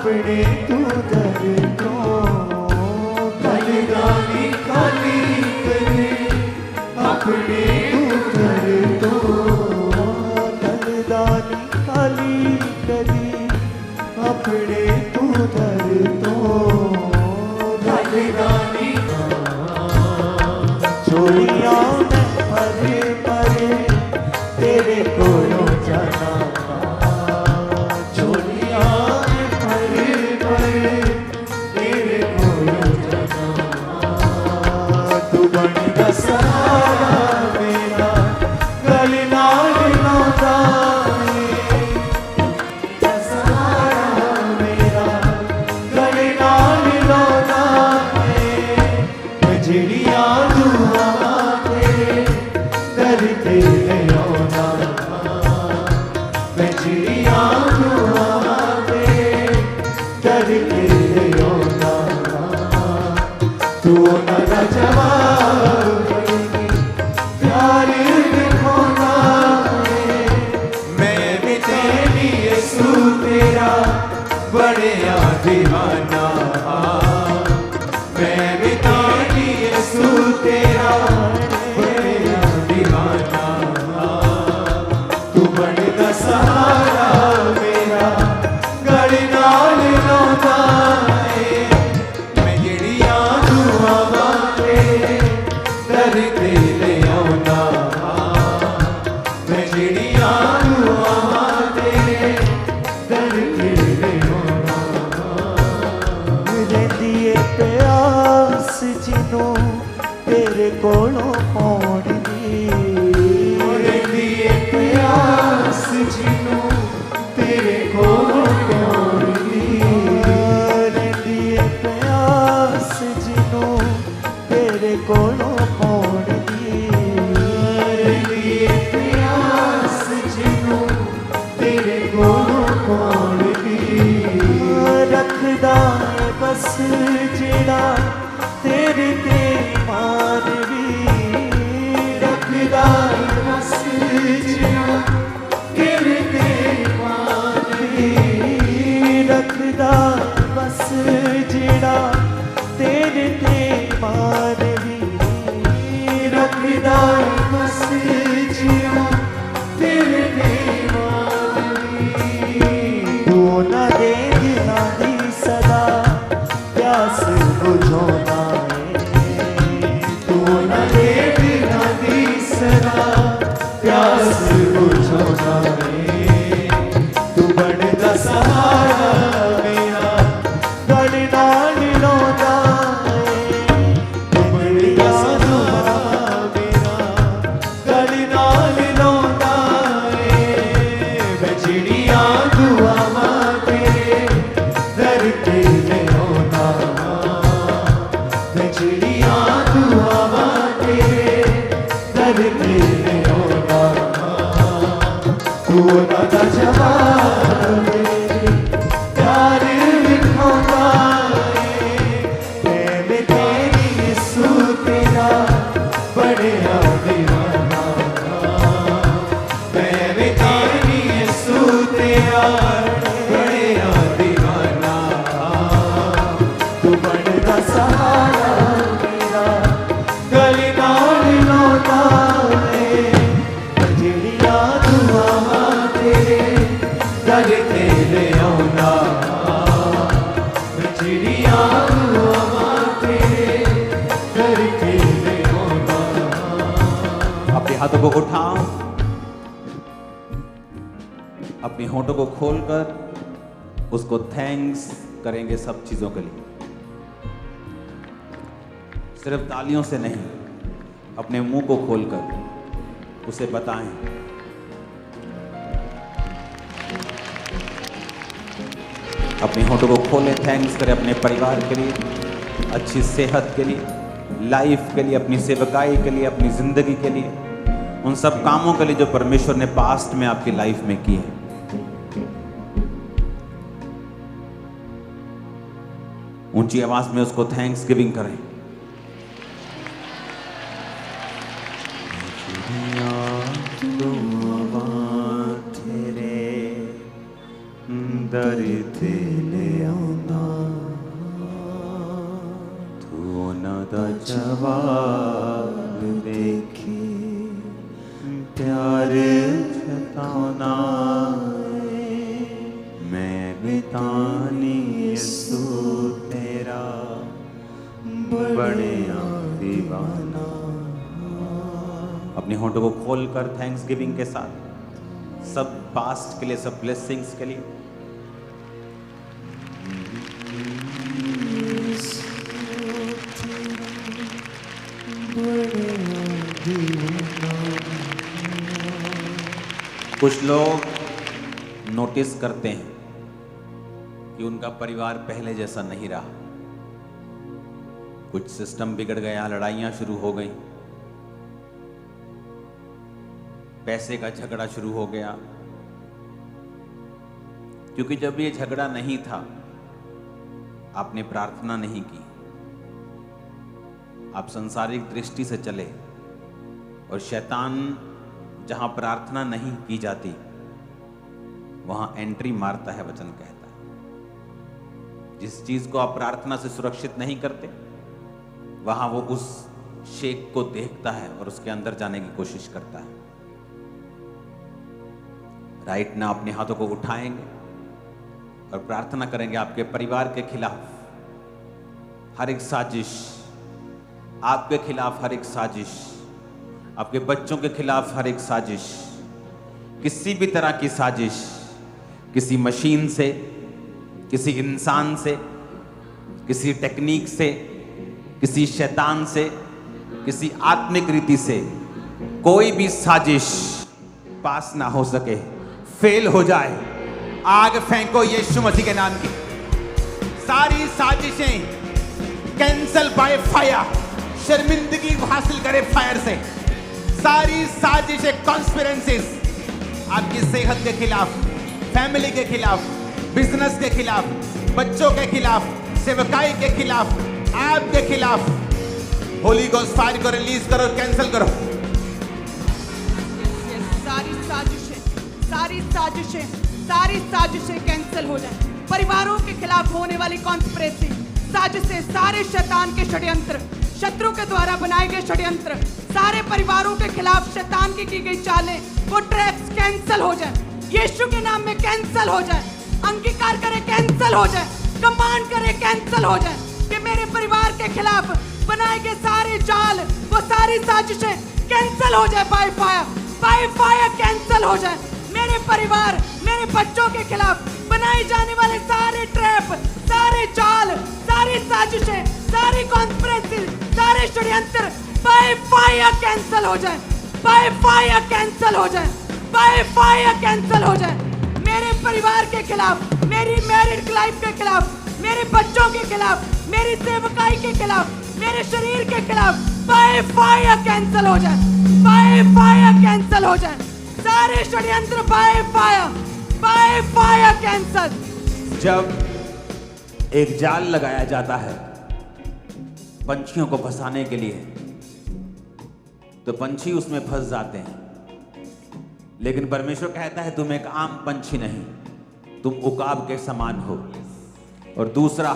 अपने तू दर को बलिदानी खाली करे अपने तू दर को बलिदानी खाली करे अपने तू दर तो बलिदानी चोरियां में परे परे तेरे कोलों जाना तेरे कोलों पौड़ दी प्यास जिनो तेरे कोलों पौड़ दी प्यास जिनो तेरे कोलों पौड़ दी प्यास जिनो तेरे कोलों पौड़ दी रखदा बस जेड़ा तेरे ते मानवी रखदा बस जेड़ा तेरे ते मानवी रखदा बस जेड़ा तेरे ते मानवी रखदा बस जेड़ा तेरे ते मानवी तू ना दे दिला दी सदा प्यास बुझाना प्यास बुझाना तू बड़ा सहारा मेरा गल नाल लौटा तू बड़ा सहारा मेरा गल नाल लौटा बजड़ियां दुआवां तेरे दर ते लौटा बजड़ियां दुआवां तेरे दर ते तू दादा जवाब प्यार लिखोगा मैं तेरी यीशु तेरा बड़ा दीवाना मैं तेरी यीशु तेरा बड़ा दीवाना तू बड़ा सहारा मेरा गली नाल लौटा तेरे करके ले आना। अपने हाथों को उठाओ, अपने होठों को खोलकर उसको थैंक्स करेंगे सब चीजों के लिए। सिर्फ तालियों से नहीं, अपने मुंह को खोलकर उसे बताएं। अपने होठों को खोलें, थैंक्स करें अपने परिवार के लिए, अच्छी सेहत के लिए, लाइफ के लिए, अपनी सेवकाई के लिए, अपनी जिंदगी के लिए, उन सब कामों के लिए जो परमेश्वर ने पास्ट में आपकी लाइफ में किए। ऊंची आवाज में उसको थैंक्स गिविंग करें। दर ते ले आना, तू ना दा जवाब देखे, प्यार जताना मैं बितानी यसू तेरा बड़े दीवाना। अपने होठों को खोलकर थैंक्स गिविंग के साथ सब पास्ट के लिए, सब ब्लेसिंग्स के लिए। कुछ लोग नोटिस करते हैं कि उनका परिवार पहले जैसा नहीं रहा, कुछ सिस्टम बिगड़ गया, लड़ाइयां शुरू हो गई, पैसे का झगड़ा शुरू हो गया। क्योंकि जब ये झगड़ा नहीं था, आपने प्रार्थना नहीं की, आप सांसारिक दृष्टि से चले, और शैतान जहां प्रार्थना नहीं की जाती वहां एंट्री मारता है। वचन कहता है जिस चीज को आप प्रार्थना से सुरक्षित नहीं करते, वहां वो उस शेख को देखता है और उसके अंदर जाने की कोशिश करता है। राइट ना अपने हाथों को उठाएंगे और प्रार्थना करेंगे आपके परिवार के खिलाफ हर एक साजिश, आपके खिलाफ हर एक साजिश, आपके बच्चों के खिलाफ हर एक साजिश, किसी भी तरह की साजिश, किसी मशीन से, किसी इंसान से, किसी टेक्निक से, किसी शैतान से, किसी आत्मिक रीति से, कोई भी साजिश पास ना हो सके, फेल हो जाए। आग फेंको यीशु मसीह के नाम की। सारी साजिशें कैंसल बाय फायर, शर्मिंदगी को हासिल करे फायर से। सारी साजिशें, कॉन्स्पिरेंसीज आपकी सेहत के खिलाफ, फैमिली के खिलाफ, बिजनेस के खिलाफ, बच्चों के खिलाफ, सेवकाई के खिलाफ, आपके खिलाफ, होली गोस्ट फायर को रिलीज करो, कैंसल करो। सारी साजिशें कैंसिल हो जाए। परिवारों के खिलाफ होने वाली कॉन्स्पिरेसी, साजिशें, सारे शैतान के षड्यंत्र, शत्रु के द्वारा बनाए गए षड्यंत्र, सारे परिवारों के खिलाफ शैतान की गई चालें, वो ट्रैप्स कैंसिल हो जाए। यीशु के नाम में कैंसिल हो जाए। अंगीकार करे कैंसिल हो जाए। कमांड करे कैंसिल हो जाए कि मेरे परिवार के खिलाफ बनाए गए सारे जाल, वो सारी साजिशें कैंसिल हो जाए। बाय फायर कैंसिल हो जाए। मेरे परिवार, मेरे बच्चों के खिलाफ बनाए जाने वाले सारे ट्रैप, सारे जाल, सारी साजिशें, सारी कॉन्स्पिरेसी, सारे षड्यंत्र बाय फायर कैंसिल हो जाए। बाय फायर कैंसिल हो जाए। बाय फायर कैंसिल हो जाए। मेरे परिवार के खिलाफ, मेरी मैरिड लाइफ के खिलाफ, मेरे बच्चों के खिलाफ, मेरी सेवकाई के खिलाफ, मेरे शरीर के खिलाफ बाय फायर कैंसिल हो जाए। बाय फायर कैंसिल हो जाए। सारे षड्यंत्र बाय फायर कैंसिल। जब एक जाल लगाया जाता है पंछियों को फंसाने के लिए, तो पंछी उसमें फंस जाते हैं। लेकिन परमेश्वर कहता है तुम एक आम पंछी नहीं, तुम उकाब के समान हो। और दूसरा,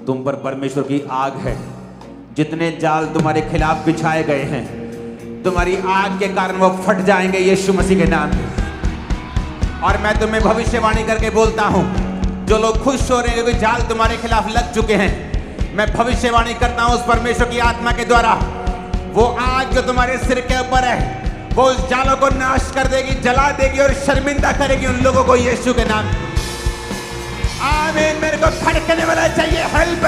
तुम पर परमेश्वर की आग है। जितने जाल तुम्हारे खिलाफ बिछाए गए हैं, तुम्हारी आग के कारण वो फट जाएंगे यीशु मसीह के नाम में। और मैं तुम्हें भविष्यवाणी करके बोलता हूं, जो लोग खुश हो रहे हैं क्योंकि जाल तुम्हारे खिलाफ लग चुके हैं, मैं भविष्यवाणी करता हूं उस परमेश्वर की आत्मा के द्वारा, वो आग जो तुम्हारे सिर के ऊपर है वो उस जालों को नाश कर देगी, जला देगी और शर्मिंदा करेगी उन लोगों को यीशु के नाम। आमीन। मेरे को धड़कने वाला चाहिए हेल्प।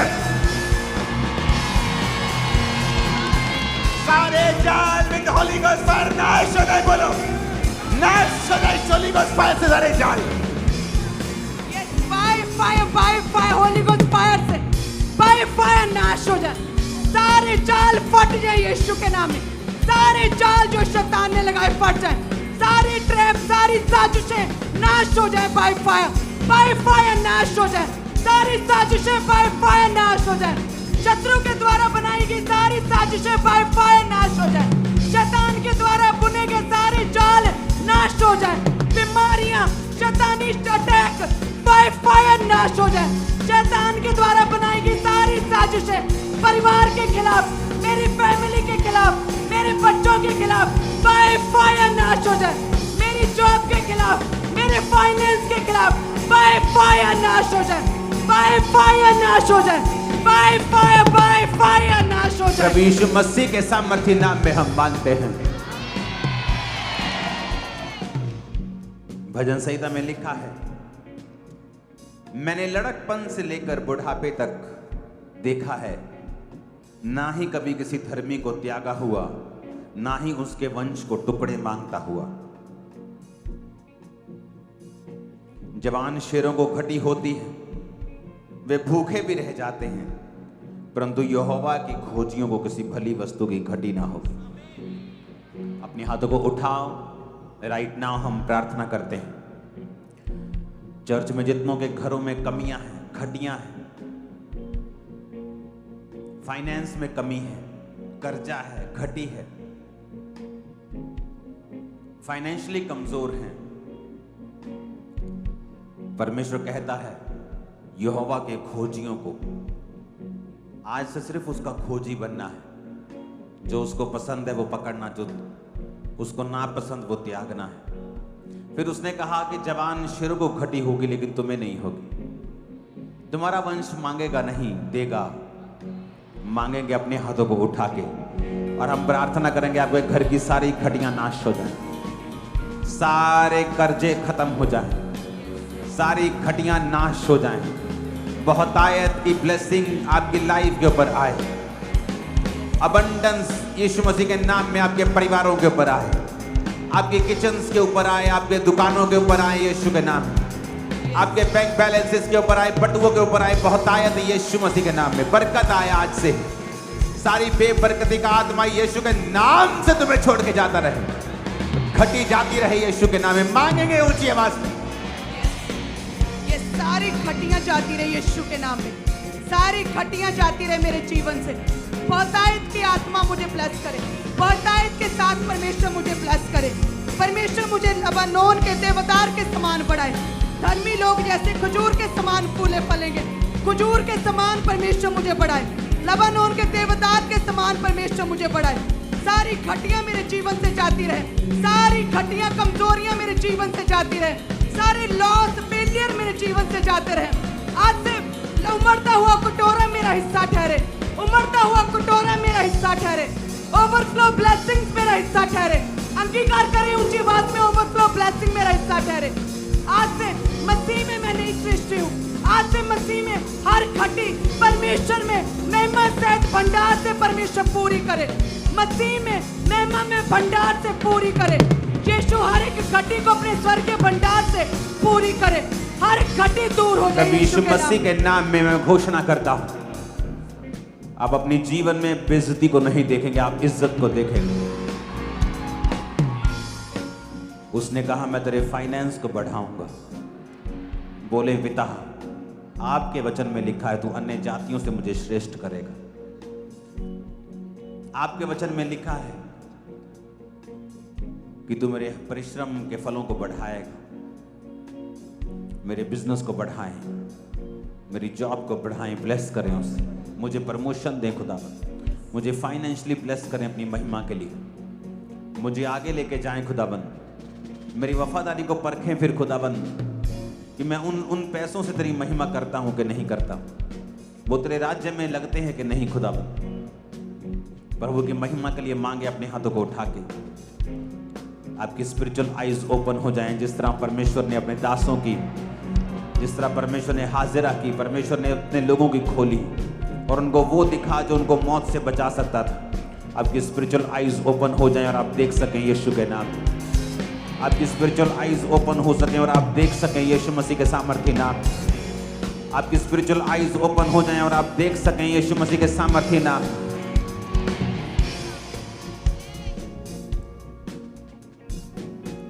सारे जाल विद होली गोस्ट फायर नाश हो गए। बोलो नाश हो गए होली गोस्ट फायर से सारे जाल। By fire Holi ghost fire से बाय फायर नाश हो जाए। सारे जाल फट जाए यीशु के नाम में। सारे जाल जो शैतान ने लगाए फट जाए। सारी ट्रैप, सारी साजिशें नाश हो जाए बाय फायर नाश हो जाए। सारी साजिशें बाय फायर नाश हो जाए। शत्रु के द्वारा बनाई गई सारी साजिशें बाय फायर नाश हो जाए। शैतान के द्वारा बुने गए सारे जाल नाश हो जाए। बीमारियां, शैतानी अटैक बाय फायर नाश हो जाए। शैतान के द्वारा बनाई गई सारी साजिशें परिवार के खिलाफ, मेरी फैमिली के खिलाफ, मेरे बच्चों के खिलाफ बाय फायर नाश हो जाए। मेरी जॉब के खिलाफ, मेरे फाइनेंस के खिलाफ बाय फायर नाश हो जाए। बाय फायर नाश हो जाए। बाय फायर नाश हो जाए। प्रभु यीशु मसीह के सामर्थी नाम में हम मानते हैं। भजन संहिता में लिखा है, मैंने लड़कपन से लेकर बुढ़ापे तक देखा है, ना ही कभी किसी धर्मी को त्यागा हुआ, ना ही उसके वंश को टुकड़े मांगता हुआ। जवान शेरों को घटी होती है, वे भूखे भी रह जाते हैं, परंतु यहोवा की खोजियों को किसी भली वस्तु की घटी ना हो। अपने हाथों को उठाओ। राइट नाउ हम प्रार्थना करते हैं। चर्च में जितनों के घरों में कमियां हैं, घटियां हैं, फाइनेंस में कमी है, कर्जा है, घटी है, फाइनेंशियली कमजोर हैं, परमेश्वर कहता है यहोवा के खोजियों को आज से सिर्फ उसका खोजी बनना है। जो उसको पसंद है वो पकड़ना, जो उसको नापसंद वो त्यागना है। फिर उसने कहा कि जवान शेरों को घटी होगी लेकिन तुम्हें नहीं होगी। तुम्हारा वंश मांगेगा नहीं, देगा। मांगेंगे अपने हाथों को उठा के। और हम प्रार्थना करेंगे आपके घर की सारी घटियां नाश हो जाएं, सारे कर्जे खत्म हो जाएं, सारी घटियां नाश हो जाएं। बहुतायत की ब्लेसिंग आपकी लाइफ के ऊपर आए। अबंडेंस यीशु मसीह के नाम में आपके परिवारों के ऊपर आए, आपके किचन्स के ऊपर आए, आपके दुकानों के ऊपर आए यीशु के नाम में, आपके बैंक बैलेंसेस के ऊपर आए, बटुओं के ऊपर आए। बहुतायत यीशु मसीह के नाम में बरकत आए। आज से सारी बेबरकती का आत्मा यीशु के नाम से तुम्हें छोड़ के जाता रहे, घटी जाती रहे यीशु के नाम में। मांगेंगे ऊंची आवाज में, ये सारी घटियां जाती रहे यीशु के नाम में। सारी घटियां जाती रहे मेरे जीवन से। बहुतायत की आत्मा मुझे ब्लेस करे। बहुतायत के साथ परमेश्वर मुझे ब्लेस करे। परमेश्वर मुझे लबानोन के देवदार के समान बढ़ाए। धर्मी लोग जैसे खजूर के समान फूले फलेंगे, खजूर के समान परमेश्वर मुझे बढ़ाए। लबानोन के देवदार के समान परमेश्वर मुझे बढ़ाए। सारी घटियां मेरे जीवन से जाती रहे। सारी घटियां, कमजोरियां मेरे जीवन से जाती रहे। सारे लॉस, फेलियर मेरे जीवन से जाते रहे। आज से उमड़ता हुआ कटोरा मेरा हिस्सा ठहरे। उमड़ता हुआ कटोरा मेरा हिस्सा ठहरे। ओवरफ्लो ब्लेसिंग्स मेरा हिस्सा ठहरे। अंगीकार करें ऊंची आवाज में, ओवरफ्लो ब्लेसिंग मेरा हिस्सा ठहरे। आज से मसीह में मैं नई सृष्टि हूँ। आज से मसीह में हर घटी परमेश्वर में महिमा सहित भंडार से परमेश्वर पूरी करे। मसीह में महिमा में भंडार से पूरी करे। यीशु हर एक घटी को अपने स्वर्ग के भंडार से पूरी करे। हर घटी दूर हो जाए यीशु मसीह के नाम में मैं घोषणा करता हूं, आप अपनी जीवन में बेइज्जती को नहीं देखेंगे, आप इज्जत को देखेंगे। उसने कहा मैं तेरे फाइनेंस को बढ़ाऊंगा। बोले पिता, आपके वचन में लिखा है तू अन्य जातियों से मुझे श्रेष्ठ करेगा। आपके वचन में लिखा है कि तू मेरे परिश्रम के फलों को बढ़ाएगा, मेरे बिजनेस को बढ़ाएं, मेरी जॉब को बढ़ाएं, ब्लेस करें उसे, मुझे प्रमोशन दें खुदाबंद, मुझे फाइनेंशियली ब्लेस करें अपनी महिमा के लिए, मुझे आगे लेके जाएं खुदाबंद, मेरी वफादारी को परखें फिर खुदाबंद कि मैं उन पैसों से तेरी महिमा करता हूं कि नहीं करता। वो तेरे राज्य में लगते हैं कि नहीं खुदा। प्रभु की महिमा के लिए मांगे अपने हाथों को उठा के। आपकी स्पिरिचुअल आईज ओपन हो जाएं, जिस तरह परमेश्वर ने अपने दासों की, जिस तरह परमेश्वर ने हाजिरा की, परमेश्वर ने अपने लोगों की खोली और उनको वो दिखा जो उनको मौत से बचा सकता था। आपकी स्पिरिचुअल आईज ओपन हो जाएं और आप देख सकें यीशु के नाम। आपकी स्पिरिचुअल आईज ओपन हो सकें और आप देख सकें यीशु मसीह के सामर्थ्य नाम। आपकी स्पिरिचुअल आईज ओपन हो जाएं और आप देख सकें यीशु मसीह के सामर्थ्य नाम।